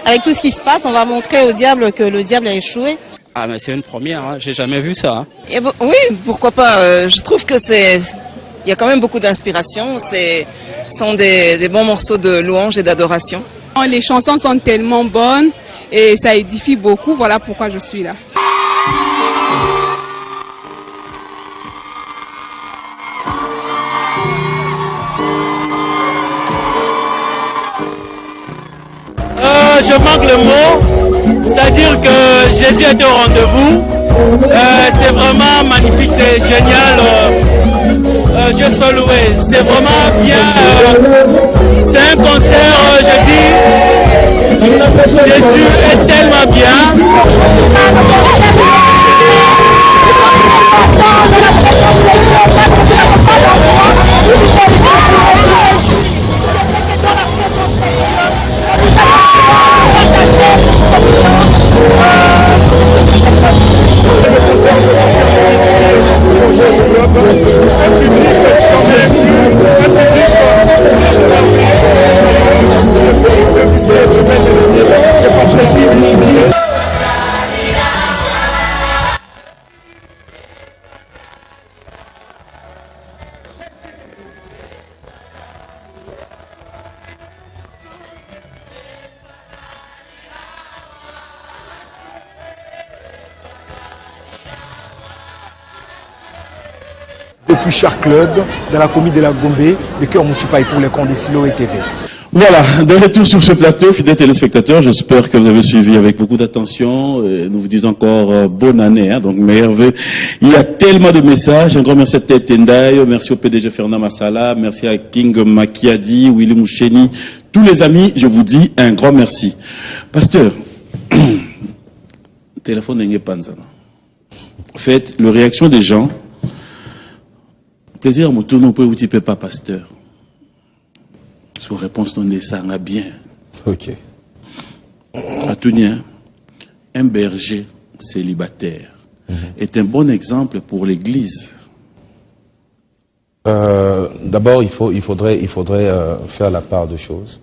Avec tout ce qui se passe, on va montrer au diable que le diable a échoué. Ah mais c'est une première, hein. J'ai jamais vu ça. Hein. Et bon, oui, pourquoi pas. Je trouve que il y a quand même beaucoup d'inspiration. Ce sont des bons morceaux de louange et d'adoration. Les chansons sont tellement bonnes et ça édifie beaucoup. Voilà pourquoi je suis là. Je manque le mot, c'est-à-dire que Jésus était au rendez-vous. C'est vraiment magnifique, c'est génial. Dieu soit loué, c'est vraiment bien. C'est un concert, je dis, Jésus est tellement bien. Depuis Shark Club, dans la commune de la Gombe, de Cœur Mouchipaï pour les comptes de Silo et TV. Voilà, de retour sur ce plateau, fidèles téléspectateurs, j'espère que vous avez suivi avec beaucoup d'attention. Nous vous disons encore bonne année, hein, donc merveilleux. Il y a tellement de messages. Un grand merci à Ted Tendai, merci au PDG Fernand Massala, merci à King Makiadi, Willy Moucheni, tous les amis, je vous dis un grand merci. Pasteur, téléphone n'est pas ça. Faites le réaction des gens. Plaisir, mon tour, non peut vous typer pas pasteur. Sous réponse, non, ça va bien. Ok. À tout bien, un berger célibataire est un bon exemple pour l'Église. D'abord, il faudrait faire la part de choses.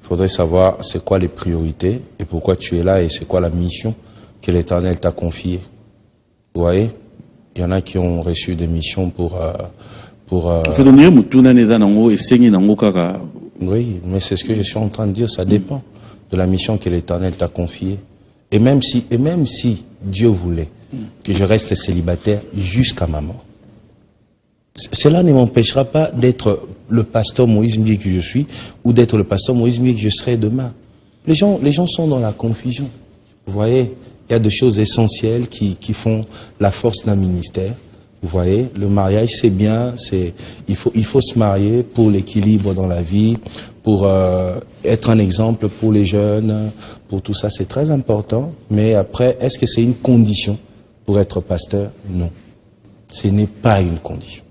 Il faudrait savoir c'est quoi les priorités et pourquoi tu es là et c'est quoi la mission que l'Éternel t'a confiée. Vous voyez, il y en a qui ont reçu des missions pour oui, mais c'est ce que je suis en train de dire, ça dépend de la mission que l'Éternel t'a confiée. Et même si Dieu voulait que je reste célibataire jusqu'à ma mort, cela ne m'empêchera pas d'être le pasteur Moïse Mbié que je suis, ou d'être le pasteur Moïse Mbié que je serai demain. Les gens sont dans la confusion. Vous voyez, il y a des choses essentielles qui font la force d'un ministère. Vous voyez, le mariage c'est bien, il faut se marier pour l'équilibre dans la vie, pour être un exemple pour les jeunes, pour tout ça, c'est très important. Mais après, est-ce que c'est une condition pour être pasteur? Non, ce n'est pas une condition.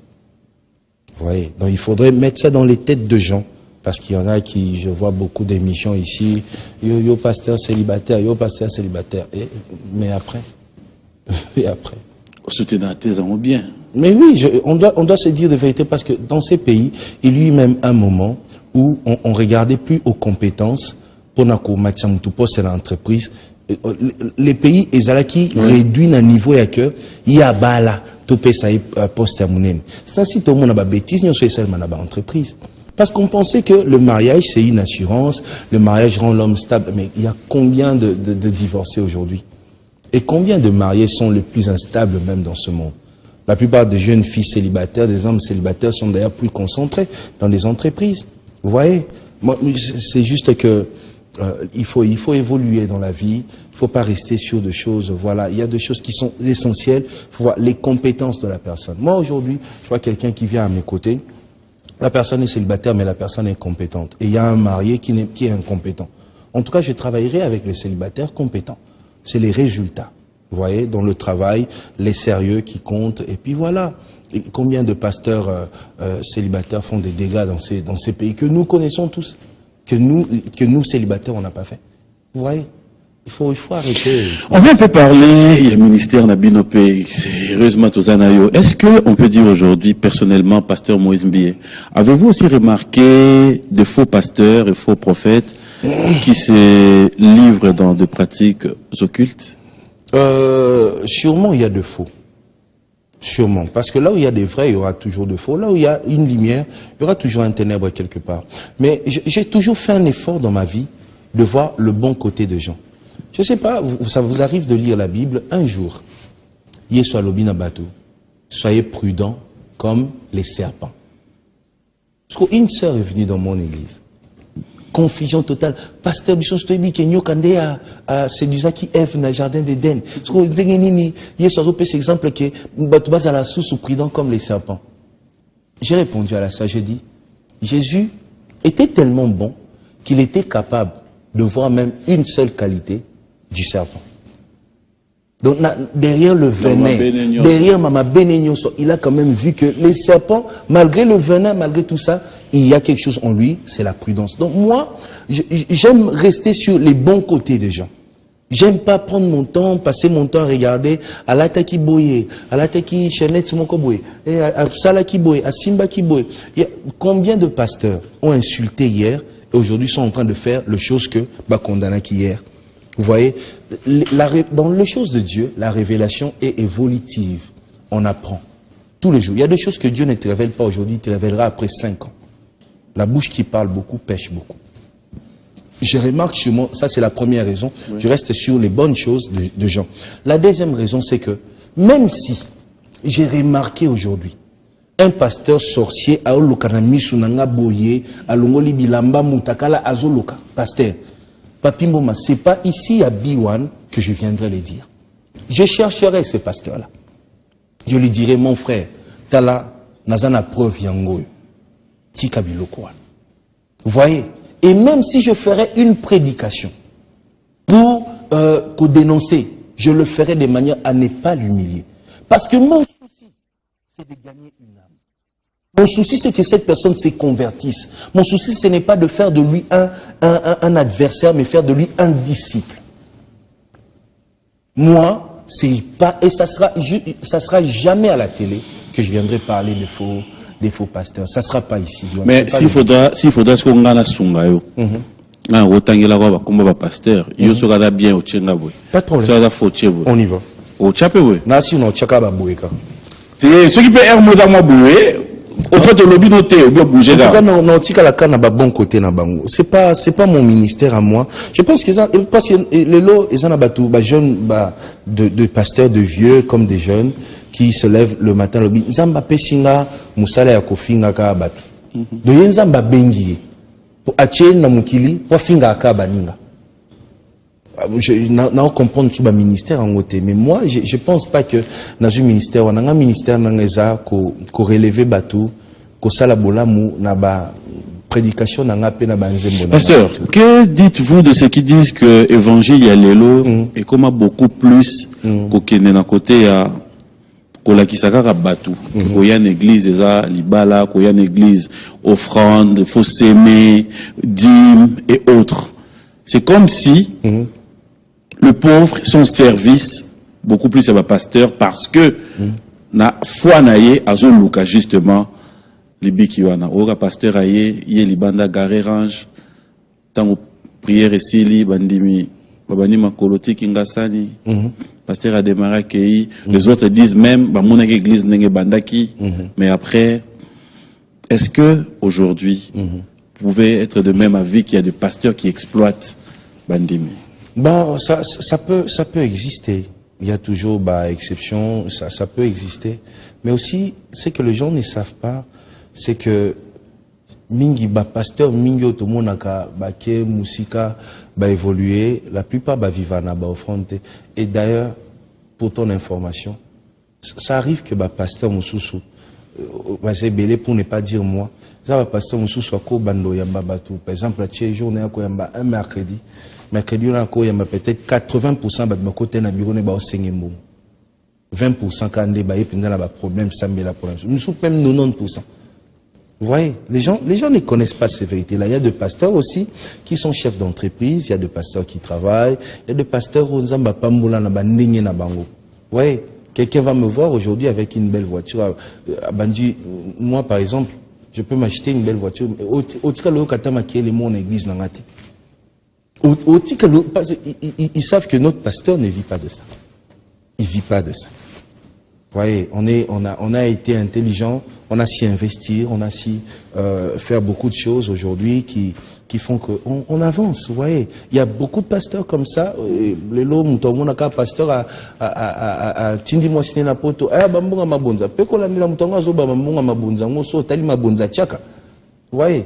Vous voyez, donc il faudrait mettre ça dans les têtes de gens, parce qu'il y en a qui, je vois beaucoup d'émissions ici, yo pasteur célibataire, mais après, et après. Bien. Mais oui, on doit se dire de vérité, parce que dans ces pays, il y a eu même un moment où on regardait plus aux compétences pour l'entreprise. Les pays, ils réduisent un niveau et que il y a bala, tout ça poste à mon. C'est ainsi tout le monde a bêtise, nous sommes seulement dans l'entreprise. Parce qu'on pensait que le mariage c'est une assurance, le mariage rend l'homme stable. Mais il y a combien de divorcés aujourd'hui? Et combien de mariés sont les plus instables même dans ce monde? La plupart des jeunes filles célibataires, des hommes célibataires sont d'ailleurs plus concentrés dans les entreprises. Vous voyez, c'est juste que il faut évoluer dans la vie. Il ne faut pas rester sur des choses. Voilà, il y a des choses qui sont essentielles. Il faut voir les compétences de la personne. Moi aujourd'hui, je vois quelqu'un qui vient à mes côtés. La personne est célibataire, mais la personne est compétente. Et il y a un marié qui est incompétent. En tout cas, je travaillerai avec les célibataires compétents. C'est les résultats. Vous voyez, dans le travail, les sérieux qui comptent. Et puis voilà. Et combien de pasteurs célibataires font des dégâts dans ces pays que nous connaissons tous, que nous célibataires, on n'a pas fait. Vous voyez, il faut arrêter. On vient un peu parler, il y a le ministère Nabinopé, sérieusement Tozanayo. Est-ce qu'on peut dire aujourd'hui, personnellement, pasteur Moïse Mbié, avez-vous aussi remarqué de faux pasteurs et faux prophètes qui se livrent dans des pratiques occultes? Sûrement il y a de faux. Sûrement. Parce que là où il y a des vrais, il y aura toujours de faux. Là où il y a une lumière, il y aura toujours un ténèbre quelque part. Mais j'ai toujours fait un effort dans ma vie de voir le bon côté des gens. Je ne sais pas, ça vous arrive de lire la Bible un jour. Soyez prudents comme les serpents. Parce qu'une sœur est venue dans mon église. Confusion totale. Pasteur Bichon Stoibi Kenyo Kande a séduit qui Ève dans le jardin d'Éden. Parce que il y a cet exemple que Batouba à la source prudent comme les serpents. J'ai répondu à la sage, j'ai dit, Jésus était tellement bon qu'il était capable de voir même une seule qualité du serpent. Donc derrière le venin, derrière Mama Benignoso, il a quand même vu que les serpents, malgré le venin, malgré tout ça, il y a quelque chose en lui, c'est la prudence. Donc moi, j'aime rester sur les bons côtés des gens. J'aime pas prendre mon temps, passer mon temps à regarder à l'Ataki Boye, à l'Ataki Chenet Mokoboye, à Salaki Boye, à Simba Kiboye. Combien de pasteurs ont insulté hier et aujourd'hui sont en train de faire les choses que Bakondanaki hier? Vous voyez, dans les choses de Dieu, la révélation est évolutive. On apprend tous les jours. Il y a des choses que Dieu ne te révèle pas aujourd'hui, il te révélera après 5 ans. La bouche qui parle beaucoup pêche beaucoup. Je remarque sur moi, ça c'est la première raison, oui. Je reste sur les bonnes choses de gens. La deuxième raison, c'est que même si j'ai remarqué aujourd'hui un pasteur sorcier à Olokanami Sunanga Boye, à Longoli Bilamba Mutakala Azoloka, pasteur, Papi Mboma, c'est pas ici à Biwan que je viendrai le dire. Je chercherai ces pasteurs-là. Je lui dirai, mon frère, Tala, Nazana preuve Yango, Tika Bilokwa. Vous voyez? Et même si je ferais une prédication pour dénoncer, je le ferai de manière à ne pas l'humilier. Parce que mon souci, c'est de gagner une âme. Mon souci, c'est que cette personne se convertisse. Mon souci, ce n'est pas de faire de lui un adversaire, mais faire de lui un disciple. Moi, c'est pas, et ça sera jamais à la télé que je viendrai parler des faux pasteurs. Ça ne sera pas ici. Mais s'il faudra ce qu'on a la sungayo, Ah, Rotangela va combat ba pasteur. Yo sera bien au Tchenga boy. Pas de problème. Ça va faucher boy. On y va. Au Tchapé boy. Nasi on tchaka ba boyeka. C'est ce qui peut être moi dans moi boy. Au fait au lobby noté, au bien bouger là. En tout cas, non, tika la canne ba bon côté na bango. C'est pas mon ministère à moi. Je pense que ça, parce que les lots, ils en a battu, ba jeunes, ba de pasteurs, de vieux comme des jeunes qui se lèvent le matin lobby. Zamba pesinga musala ya kofinga ka batu. De yenzamba bengi. Pour attirer na mukili, pour finga ka baninga. Je n'en comprends pas le ministère en côté, mais moi je pense pas que dans un ministère on a un ministère n'angeza ko relever bateau ko sala bolamu na ba prédication na ngape na banzembo. Pasteur, que dites-vous de ceux qui disent que évangile ya lelo est comme beaucoup plus qu'au kene na côté ya kola kisaka ka bateau ko ya une église eza libala ko ya une église offrande faut s'aimer dîme et autres. C'est comme si le pauvre, son service, beaucoup plus à ma pasteur, parce que, na foi naye, azo luka justement, les bikiwana. Ora pasteur aye, yé li banda garé range, tango prière ici, li bandimi, babani makoloti kingasani, pasteur a démarré accueilli, les autres disent même, bah mon église n'enge bandaki, mais après, est-ce que, aujourd'hui, vous pouvez être de même avis qu'il y a des pasteurs qui exploitent bandimi? Bon, ça peut exister. Il y a toujours exception, ça peut exister. Mais aussi, ce que les gens ne savent pas, c'est que mingi pasteur mingi otomonaka ke musika évoluer, la plupart vivana offrande. Et d'ailleurs, pour ton information, ça arrive que pasteur mususu c'est belé pour ne pas dire moi. Ça va pasteur mususu ko bando yamba batu. Par exemple, la journée ko yamba un mercredi. Mercredi, on a peut-être 80% de côté na bureau ne ba osengemo. 20% quand des baïe pendant la problème ça met la problème. Nous sommes même 90%. Vous voyez, les gens ne connaissent pas ces vérités-là. Il y a des pasteurs aussi qui sont chefs d'entreprise, il y a des pasteurs qui travaillent, il y a des pasteurs aux zamba pamboula na bandenge na bango. Vous voyez, quelqu'un va me voir aujourd'hui avec une belle voiture. Bandi, moi par exemple, je peux m'acheter une belle voiture. Au tika le katama qui est le mon église nangati. Ils savent que notre pasteur ne vit pas de ça. Il ne vit pas de ça. Vous voyez, on a été intelligent, on a su investir, on a su faire beaucoup de choses aujourd'hui qui font qu'on avance. Vous voyez, il y a beaucoup de pasteurs comme ça. Le lot, mon pasteur a tindi moi sine na poto. Ah, bambunga mabonza. Peko la nila mutonga zoba bambunga mabonza. Ngoso tali mabonza tchaka. Vous voyez.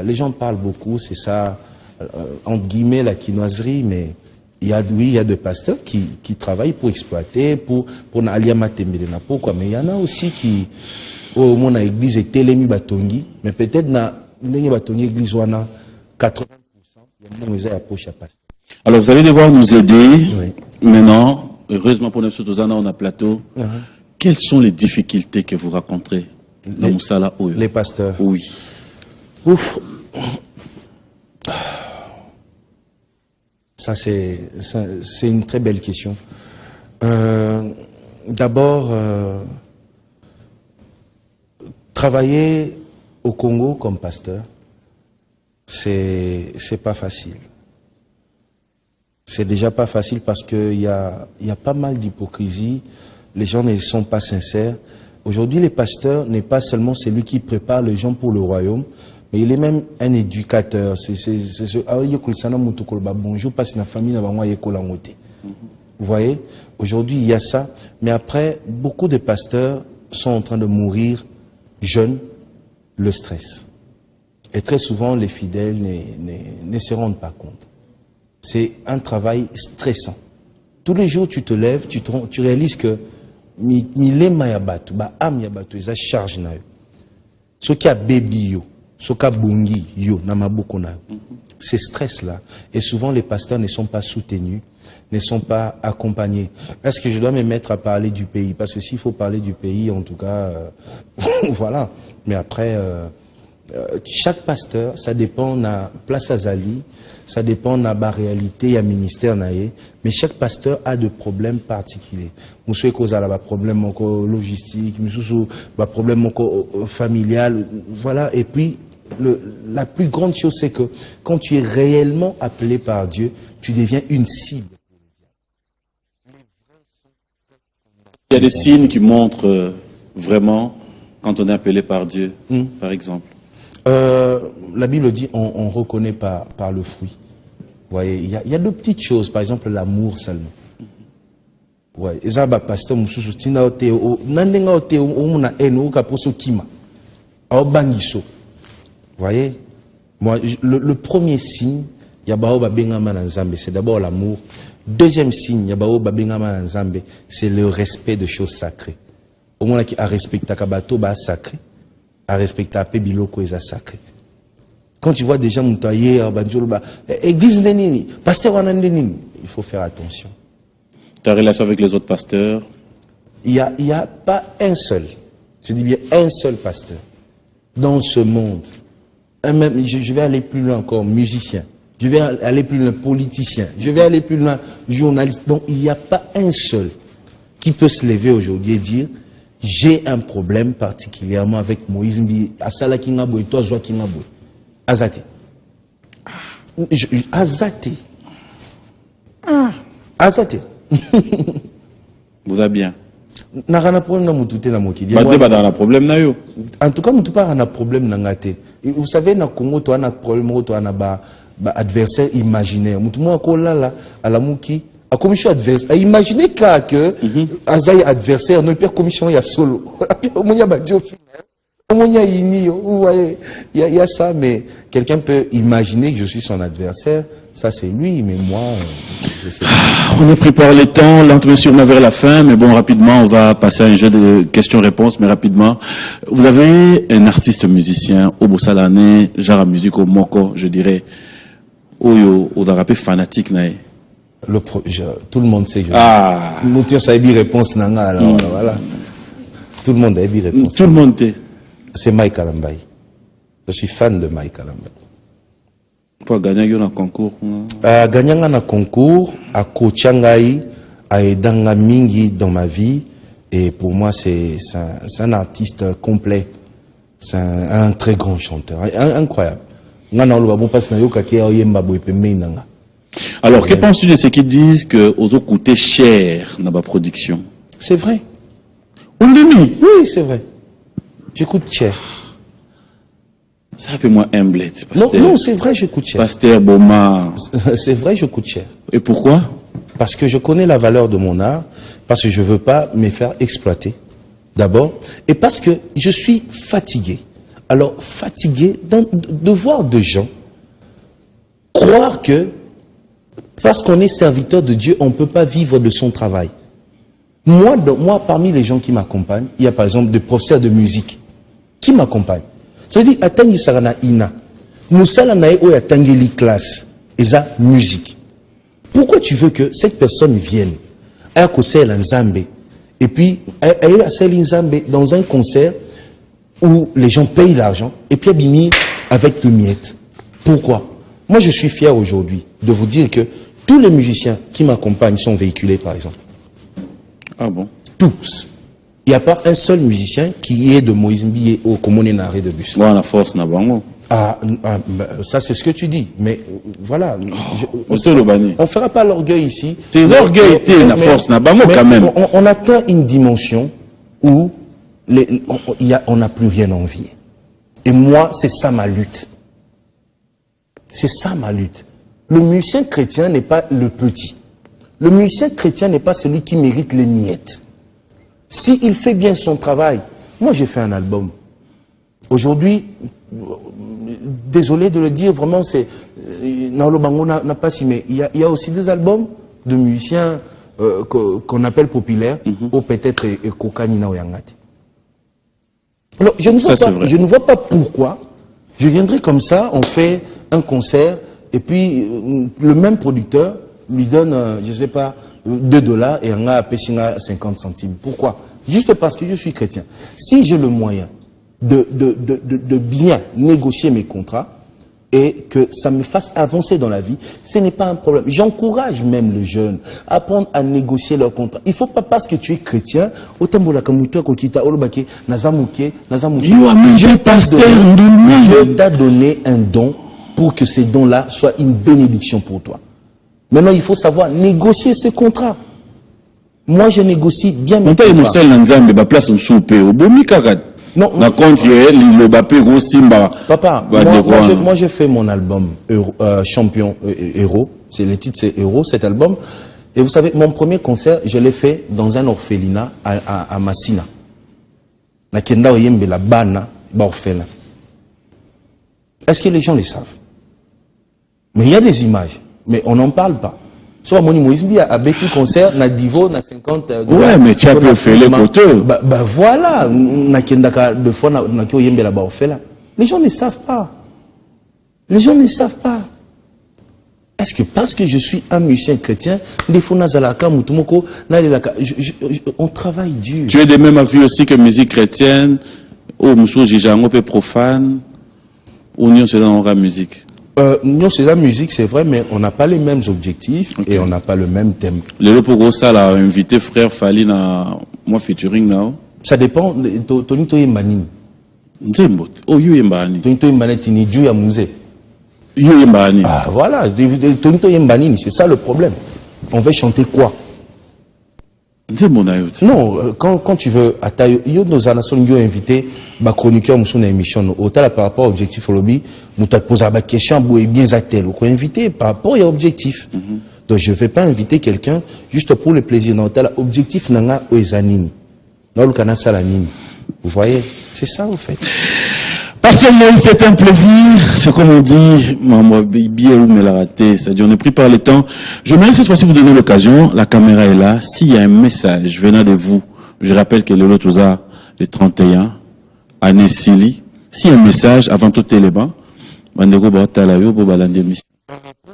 Les gens parlent beaucoup, c'est ça, entre guillemets, la quinoiserie, mais il y a des pasteurs qui travaillent pour exploiter, pour pourquoi, mais il y en a aussi qui, au moins, la église est télémi batongi, mais peut-être, na batongi église, on a 80%, il y a une poche à pasteur. Alors, vous allez devoir nous aider, maintenant, heureusement pour nous, on a plateau. Quelles sont les difficultés que vous rencontrez? Les pasteurs. Oui. Ouf. Ça, c'est une très belle question. D'abord, travailler au Congo comme pasteur, c'est pas facile. C'est déjà pas facile parce qu'il y a pas mal d'hypocrisie. Les gens ne sont pas sincères. Aujourd'hui, le pasteur n'est pas seulement celui qui prépare les gens pour le royaume, mais il est même un éducateur. Bonjour, passe la famille. Vous voyez, aujourd'hui, il y a ça. Mais après, beaucoup de pasteurs sont en train de mourir jeunes, le stress. Et très souvent, les fidèles ne se rendent pas compte. C'est un travail stressant. Tous les jours, tu te lèves, tu réalises que milema ya batu ba am ya batu eza charge na yo soki a baby yo soki a bungi yo na maboko na yo ces stress là et souvent les pasteurs ne sont pas soutenus, ne sont pas accompagnés. Est-ce que je dois me mettre à parler du pays? Parce que s'il faut parler du pays, en tout cas voilà, mais après chaque pasteur, ça dépend de la place à Zali, ça dépend de la réalité, à ministère naé, mais chaque pasteur a des problèmes particuliers. Monsieur Koza a des problèmes logistiques, monsieur a des problèmes familial, voilà. Et puis la plus grande chose, c'est que quand tu es réellement appelé par Dieu, tu deviens une cible. Il y a des signes qui montrent vraiment quand on est appelé par Dieu, par exemple. La Bible dit on reconnaît par le fruit. Vous voyez, il y a de petites choses, par exemple l'amour seulement. Ouais, et ça, pasteur Moussou, tina oteo, nandenga oteo, omuna eno, kaposo kima, aobangiso. Vous voyez, moi, le premier signe, yabao babengama na nzambe, c'est d'abord l'amour. Deuxième signe, yabao babengama na nzambe, c'est le respect de choses sacrées. Au moins qui a respecté kabato ba sacré, a respecté pe biloko eza sacré. Quand tu vois des gens mutayer, banjolo ba, église nenini, pasteur wanandenini, il faut faire attention. Ta relation avec les autres pasteurs? Il y a pas un seul, je dis bien un seul pasteur dans ce monde. Même, je vais aller plus loin encore, musicien. Je vais aller plus loin, politicien. Je vais aller plus loin, journaliste. Donc il n'y a pas un seul qui peut se lever aujourd'hui et dire j'ai un problème particulièrement avec Moïse Mbi, Asala Kingabo et toi Joaquin Kingabo. Azate. Azate. Azate. Vous allez bien. N'a problème na mutute na mokili. Dans problème na yo. En tout cas, mutu pas na problème na ngate. Vous savez na Congo to na problème to na ba adversaire imaginaire. Mutu mo ko la ala muki a commission adversaire. Imaginez que azay adversaire no pire commission ya solo. Omonya ba dio final. Omonya ini il y a ça, mais quelqu'un peut imaginer que je suis son adversaire. Ça c'est lui, mais moi je sais pas. On est pris par les temps, lentement sur vers la fin, mais bon, rapidement, on va passer à un jeu de questions-réponses, mais rapidement. Vous avez un artiste musicien, Obosalane, genre musique au Moko, je dirais, Oyo, Odarapé fanatique, nae. Tout le monde sait. Moutir Saïbi réponse nanga, alors voilà. Tout le monde a eu réponse. Tout le monde t'est. C'est Mike Alambaï. Je suis fan de Mike Alambaï. Pour gagner un concours? Gagner un concours, à Kochangai, à Edanga Mingi dans ma vie. Et pour moi, c'est un artiste complet. C'est un très grand chanteur. Incroyable. Alors, que penses-tu de ceux qui disent que auto coûtait cher dans ma production? C'est vrai. On demi? Oui, c'est vrai. Je coûte cher. Ça fait moi humble. Non, c'est vrai, je coûte cher. Pasteur Boma. C'est vrai, je coûte cher. Et pourquoi? Parce que je connais la valeur de mon art, parce que je ne veux pas me faire exploiter, d'abord, et parce que je suis fatigué. Alors, fatigué de voir des gens croire que, parce qu'on est serviteur de Dieu, on ne peut pas vivre de son travail. Moi, parmi les gens qui m'accompagnent, il y a par exemple des professeurs de musique qui m'accompagnent. Ça veut dire, attendez sarana ina. Moussala nae o yatangeli classe. Et ça, musique. Pourquoi tu veux que cette personne vienne à Kosel Nzambe et puis à Nzambe dans un concert où les gens payent l'argent et puis abîmer avec de miettes? Pourquoi? Moi, je suis fier aujourd'hui de vous dire que tous les musiciens qui m'accompagnent sont véhiculés, par exemple. Ah bon? Tous. Il n'y a pas un seul musicien qui est de Moïse Mbi au Commune Naré de Bus. Bon, la force n'a pas. Ça, c'est ce que tu dis. Mais voilà. On ne fera pas l'orgueil ici. L'orgueil, la force n'a pas quand même. On atteint une dimension où on n'a plus rien à envier. Et moi, c'est ça ma lutte. C'est ça ma lutte. Le musicien chrétien n'est pas le petit. Le musicien chrétien n'est pas celui qui mérite les miettes. S'il fait bien son travail, moi j'ai fait un album. Aujourd'hui, désolé de le dire, vraiment, c'est Naolo Bango n'a pas si, mais il y a aussi des albums de musiciens qu'on appelle populaires, ou peut-être Kokanina Oyangati. Alors, je ne vois pas pourquoi. Je viendrai comme ça, on fait un concert, et puis le même producteur lui donne, je ne sais pas, $2 et on a payé 50 centimes. Pourquoi? Juste parce que je suis chrétien. Si j'ai le moyen de bien négocier mes contrats, et que ça me fasse avancer dans la vie, ce n'est pas un problème. J'encourage même les jeunes à apprendre à négocier leur contrat. Il ne faut pas parce que tu es chrétien, Dieu t'a donné un don pour que ces dons-là soient une bénédiction pour toi. Maintenant, il faut savoir négocier ce contrat. Moi, je négocie bien mes contrats. Non, papa, moi j'ai fait mon album Champion Héros, c'est le titre, c'est Héros, cet album. Et vous savez, mon premier concert, je l'ai fait dans un orphelinat à Massina. Est-ce que les gens le savent? Mais il y a des images, mais on n'en parle pas. Soit mon Moïse a bêti concert, na Divo, na 50. Ouais, mais tu as pu faire les poteaux. Bah voilà, na kendaka de fois na kyo yembe la baofela. Les gens ne savent pas. Les gens ne savent pas. Est-ce que parce que je suis un musicien chrétien, des fois nazalaka mutumoko na lelaka, on travaille dur. Tu es de même avis aussi que musique chrétienne, ou monsieur jijango peu profane, ou nous c'est dans la musique. Non, c'est la musique, c'est vrai, mais on n'a pas les mêmes objectifs et on n'a pas le même thème. Le pour ça, l'a invité frère Fali na moi featuring now. Ça dépend. Tony Toyembanini. Nzembo. Oh Yembani. Tony Toyembanini ni Dieu ya Mouze. Yembani. Ah voilà. Tony Toyembanini, c'est ça le problème. On veut chanter quoi? Non, quand tu veux, yo nos anason yo invité, ba chroniqueur musu na émission, autant par rapport à objectif au lobby, nous t'a posé la question, boue bien zatel, ou quoi invité par rapport à objectif. Donc je vais pas inviter quelqu'un juste pour le plaisir. Non, t'as l'objectif nanga oezanini. Dans le canal salamini. Vous voyez, c'est ça au fait. Pasteur Moïse, c'est un plaisir. C'est comme on dit, maman, bien ou me l'a raté. C'est-à-dire, on est pris par le temps. Je voudrais cette fois-ci vous donner l'occasion. La caméra est là. S'il y a un message venant de vous, je rappelle que le lot a le 31, à Nessili. S'il y a un message, avant tout élément,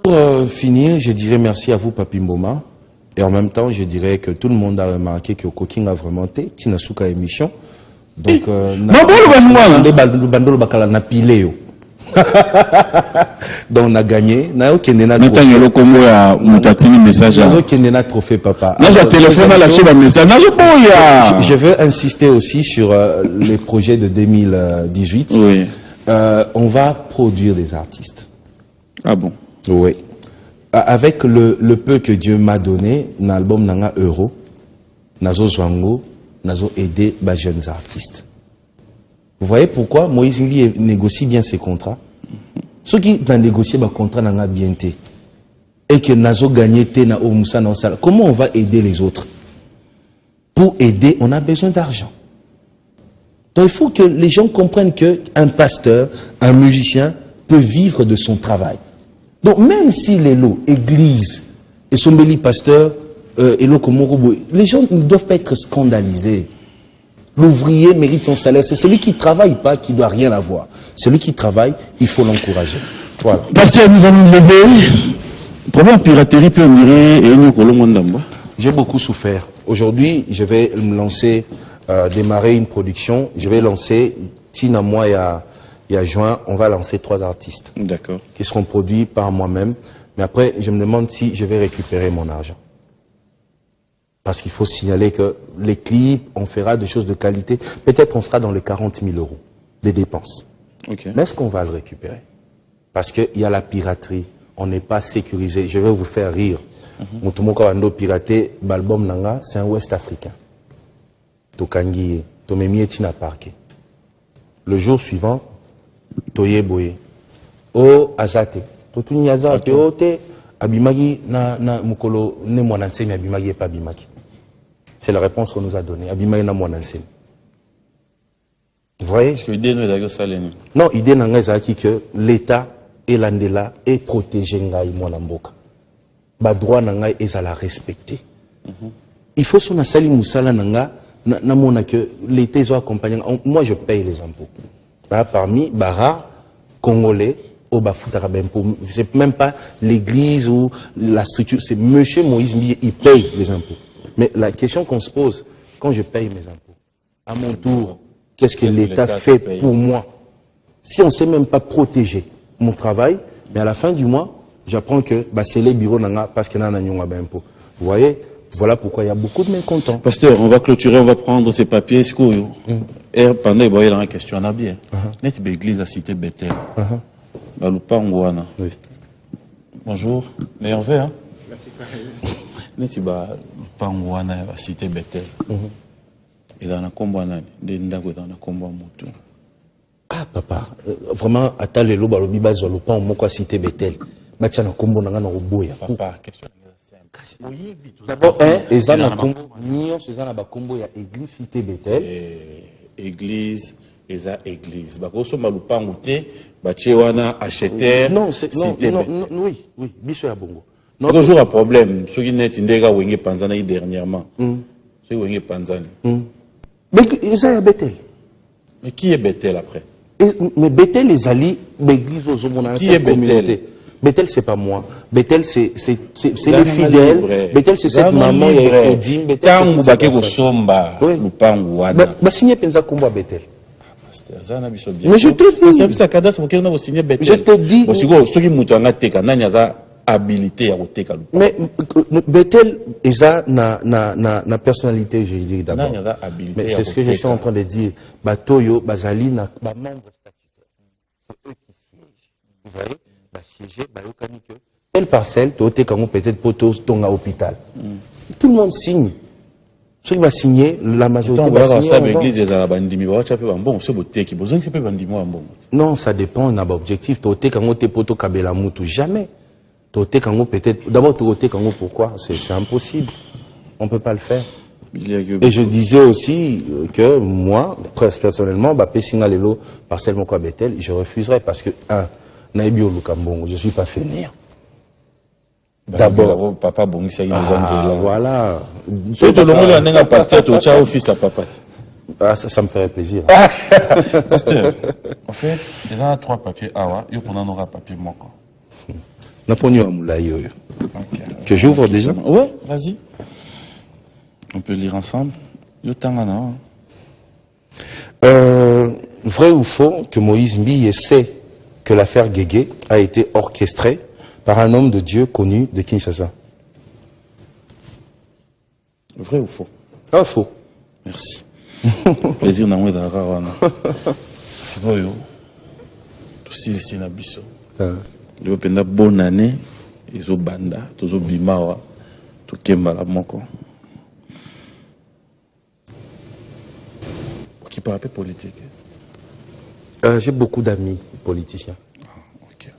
pour finir, je dirais merci à vous, Papi Mboma. Et en même temps, je dirais que tout le monde a remarqué que Cooking a vraiment été Tinasuka émission. Donc, donc on a gagné. Trophée, papa. Je veux insister aussi sur les projets de 2018. Oui. On va produire des artistes. Ah bon? Oui. Avec le peu que Dieu m'a donné, un album Nanga Euro, Nazo Zwango, Nazo aider les jeunes artistes. Vous voyez pourquoi Moïse négocie bien ses contrats. Ceux qui ont négocié des contrats n'ont bien été. Et que Nazo gagné na o Moussa na sala. Comment on va aider les autres? Pour aider, on a besoin d'argent. Donc il faut que les gens comprennent qu'un pasteur, un musicien peut vivre de son travail. Donc même si les lots, église et son béli pasteur, les gens ne doivent pas être scandalisés. L'ouvrier mérite son salaire. C'est celui qui ne travaille pas qui ne doit rien avoir. Celui qui travaille, il faut l'encourager. Voilà. Pasteur, nous allons lever. Problème piraterie peut me. J'ai beaucoup souffert. Aujourd'hui, je vais me lancer, démarrer une production. Je vais lancer, Tina, moi, il y a juin, on va lancer 3 artistes. D'accord. Qui seront produits par moi-même. Mais après, je me demande si je vais récupérer mon argent. Parce qu'il faut signaler que les clips, on fera des choses de qualité. Peut-être on sera dans les 40 000 € des dépenses. Okay. Mais est-ce qu'on va le récupérer? Parce qu'il y a la piraterie. On n'est pas sécurisé. Je vais vous faire rire. Mutumoko Wando piraté, l'album Nanga, c'est un Ouest africain. Tokangiye, Tomemie Tina Parke. Le jour suivant, Toye Boye. O Azate. Totuni Azate, Ote, Abimagi, na Mukolo, ne Mwananse, mais Abimagi et pas Abimagi. C'est la réponse qu'on nous a donnée. Abimagi na Mwananse. Vous voyez? Non, l'idée Nanga Zaki que l'État et l'Andela est protégé Ngai Mwanamboka. Ba droit Nanga est à la respecter. Il faut son asali Moussala Nanga, na que l'État est accompagné. Moi, je paye les impôts. Là, parmi Bara, Congolais, au Bafouta Bempo, c'est même pas l'église ou la structure, c'est monsieur Moïse Mbiye, il paye les impôts. Mais la question qu'on se pose, quand je paye mes impôts, à mon tour, qu'est-ce que l'État fait pour moi? Si on ne sait même pas protéger mon travail, mais à la fin du mois, j'apprends que c'est les bureaux nanga parce que nana nyonga ba impôt. Vous voyez, voilà pourquoi il y a beaucoup de mécontents. Pasteur, on va clôturer, on va prendre ces papiers. Est-ce que pendant il y a une question, on a bien. Net l'église a cité Bethel. Balupangouana. Oui. Bonjour, meilleur vœu, hein? Merci pareil. Net Balupangouana a cité Bethel. Et dans la combat, ah papa, vraiment ata lelo balobi bazolo pa moko cité Bethel. Batia na kombo nanga na oboya. Papa, question. D'abord, eza na kombo nyo eza na ba kombo ya église cité Bethel. Église eza église. Ba koso malupangu te, batie wana acheter. Non, c'est non, oui, biso ya bongo. C'est toujours un problème. Ceux qui net ndega wenge panzana dernièrement. Ceux wenge panzana. Mais eza ya Bethel. Mais qui est Bethel après? Mais Bethel les alliés l'église aux hommes qui est Bethel? Bethel c'est pas moi. Bethel c'est les fidèles. Bethel c'est cette maman et Odine. Bethel c'est signé penza kombo Bethel. Mais je te dis. Je te dis. Ceux qui mutanga teka nanya habilité à oteka. Mais Bethel eza na personnalité juridique d'abord. Mais c'est ce que je suis en train de dire. Batoyo bazali na ba membre statutaire. C'est eux qui siègent. Vous voyez? Siéger, telle parcelle, peut-être poteau, tonga hôpital. Tout le monde signe. Ceux qui va signer, la majorité va signer. Non, ça dépend d'un objectif. Jamais. D'abord, pourquoi? C'est impossible. On ne peut pas le faire. Et je disais aussi que moi, personnellement, parcelle Moko Bethel, je refuserais parce que, je ne suis pas fainéant. D'abord, papa bon, voilà. Ça me ferait plaisir. Pasteur, en fait, il y a 3 papiers. Il y a un papier. Que j'ouvre déjà? Oui, vas-y. On peut lire ensemble. Vrai ou faux que Moïse Mbiye sait que l'affaire Guégué a été orchestrée par un homme de Dieu connu de Kinshasa? Vrai ou faux? Ah, faux. Merci. Plaisir n'a pas. C'est vrai. Aussi, c'est un biso. Le penda bonne année, ils ont banda, tous ont bimawa, tout kemba la moko. Qui parle peu politique? J'ai beaucoup d'amis politiciens. Ok.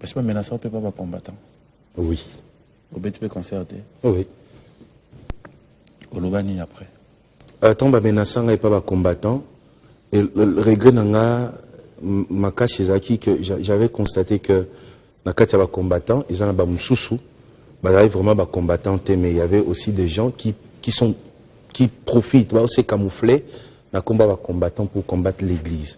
Est-ce que menaçant on peut pas combattant? Oui. Au BTP concerté? Oui. Au Lobani après? Tant que menaçant et pas combattant, et le regret n'a pas que j'avais constaté que dans le cas de combattants, ils en ont sous vraiment combattants, mais il y avait aussi des gens qui profitent, c'est camouflé. Un combat combattant pour combattre l'église.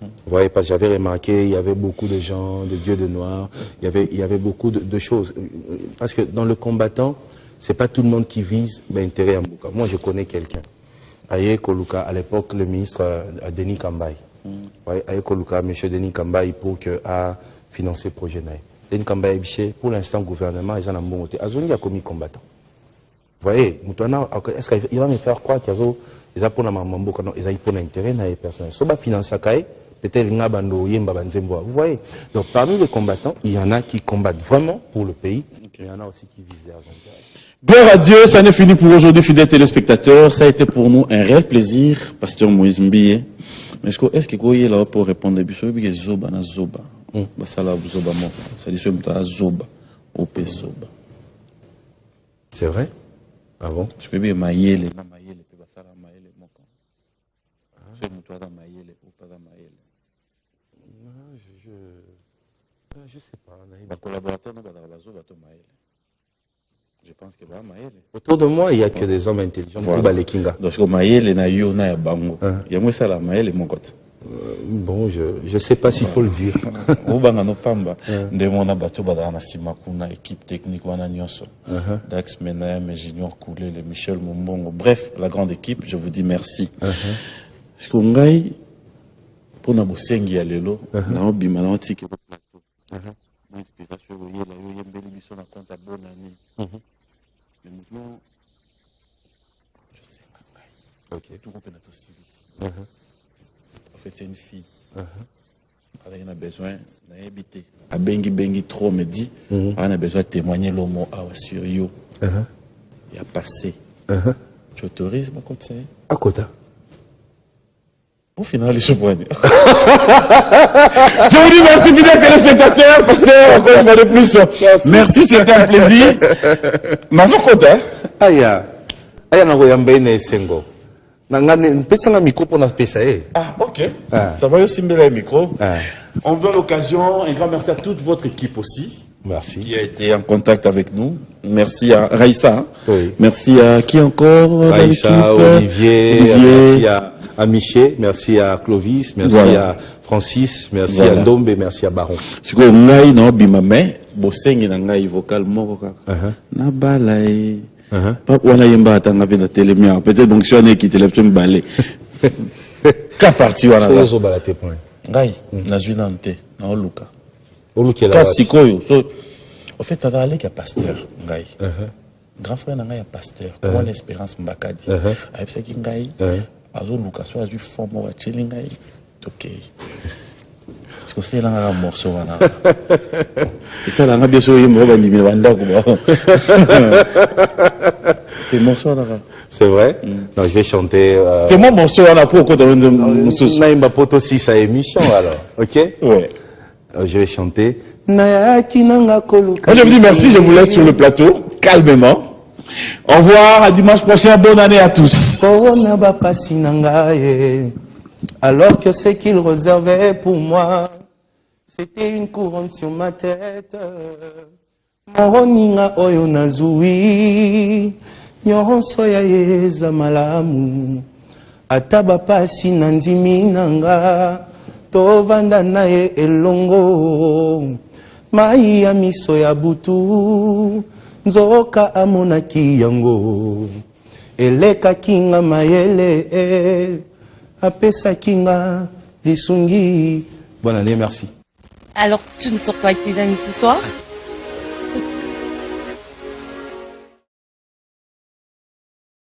Vous voyez, parce que j'avais remarqué, il y avait beaucoup de gens, de dieux de noir, il y avait beaucoup de choses. Parce que dans le combattant, ce n'est pas tout le monde qui vise l'intérêt à Mbouka. Moi, je connais quelqu'un. Aye Koluka, à l'époque, le ministre Denis Kambaye. Aye Koluka, M. Denis Kambaye, pour a financé le projet Naï. Denis Kambaye, pour l'instant, le gouvernement, ils en ont bon côté. Azoni a commis combattant. Vous voyez, est-ce qu'il va me faire croire qu'il y avait. Ils ont pour intérêt dans les personnes. Si on finance peut-être vous voyez. Donc parmi les combattants, il y en a qui combattent vraiment pour le pays. Il y en a aussi qui visent leurs intérêts. Gloire à Dieu, ça n'est fini pour aujourd'hui, fidèles téléspectateurs. Ça a été pour nous un réel plaisir, Pasteur Moïse Mbiye. Mais est-ce que vous êtes là pour répondre à Zoba na Zoba? C'est vrai? Ah bon? Je peux dire Maïele. Je sais pas. Je pense que Maïele. Autour de moi, il n'y a que des hommes intelligents. Voilà. Donc, Maïele na yo na ya bango. Il y a moi ça la Maïele mon côté. Bon, je sais pas s'il faut le dire. Obanga no pamba ndemona bato badana simakuna équipe technique wana nyonso. Dax Menayam, Junior Koulé, Michel Mombongo. Bref, la grande équipe, je vous dis merci. Parce que ngai Pour na bosengi ya lelo, na obima na otiki ko plateau. Inspiration voyez là yo yembeli biso na compte à bonne année. Mais maintenant je sais pas. OK. Tout compte na to ici. En fait c'est une fille. Elle a besoin d'habiter. A bengi trop me dit, on a besoin de témoigner le mot sur you. Il a passé. Tu autorises ma conseil? À côté. Au final, je vous dis merci, fidèles téléspectateurs, pasteur, encore une fois de plus. Merci, c'était un plaisir. Mazo Kota. Aya na koyambene sengo. Nanga micro pour na pesa eh. Ah, OK. Ça va aussi me le micro. On vous donne l'occasion, un grand merci à toute votre équipe aussi. Merci. Qui a été en contact avec nous. Merci à Raïssa. Oui. Merci à qui encore? Raïssa, Olivier. Merci à Miché, merci à Clovis, merci à Francis, merci à Ndombe, merci à Baron. Ce que ngai na bimame, bosengi na ngai vocal moko kaka. Na balai. Pas wana yemba tanga pe na télémia. Peut-être donc si on est quitté le petit balai. Ka parti wana. So zo balate point. Ngai na juinante na oluka. Oluka la. Kasikoyo. So en fait t'as allé qu'il y a pasteur ngai. Grand frère na ngai a pasteur. Comment l'espérance mbakadi. Avec ça qui ngai. Azo Lucas soit du forme wa chilinga ok parce que c'est là un morceau là et ça là bien sûr il me va limiter banda ko c'est morceau là c'est vrai non je vais chanter c'est mon morceau là pour quoi dans Naimba poto 6 à émission alors OK ouais je vais chanter Nayaki nanga koluka. Je vous dis merci, je vous laisse sur le plateau calmement. Au revoir, à dimanche prochain, bonne année à tous. Alors que ce qu'il réservait pour moi, c'était une couronne sur ma tête. Moroninga oyo nazui, nyonso ya yeza malamu. Ataba pasi nandimi nanga, tovanda naye elongo. Mai ya miso ya butu. Nzoka amonaki yango eleka kinga mayele apesa kinga lisungi. Bonne année, merci. Alors tu ne sors pas avec tes amis ce soir?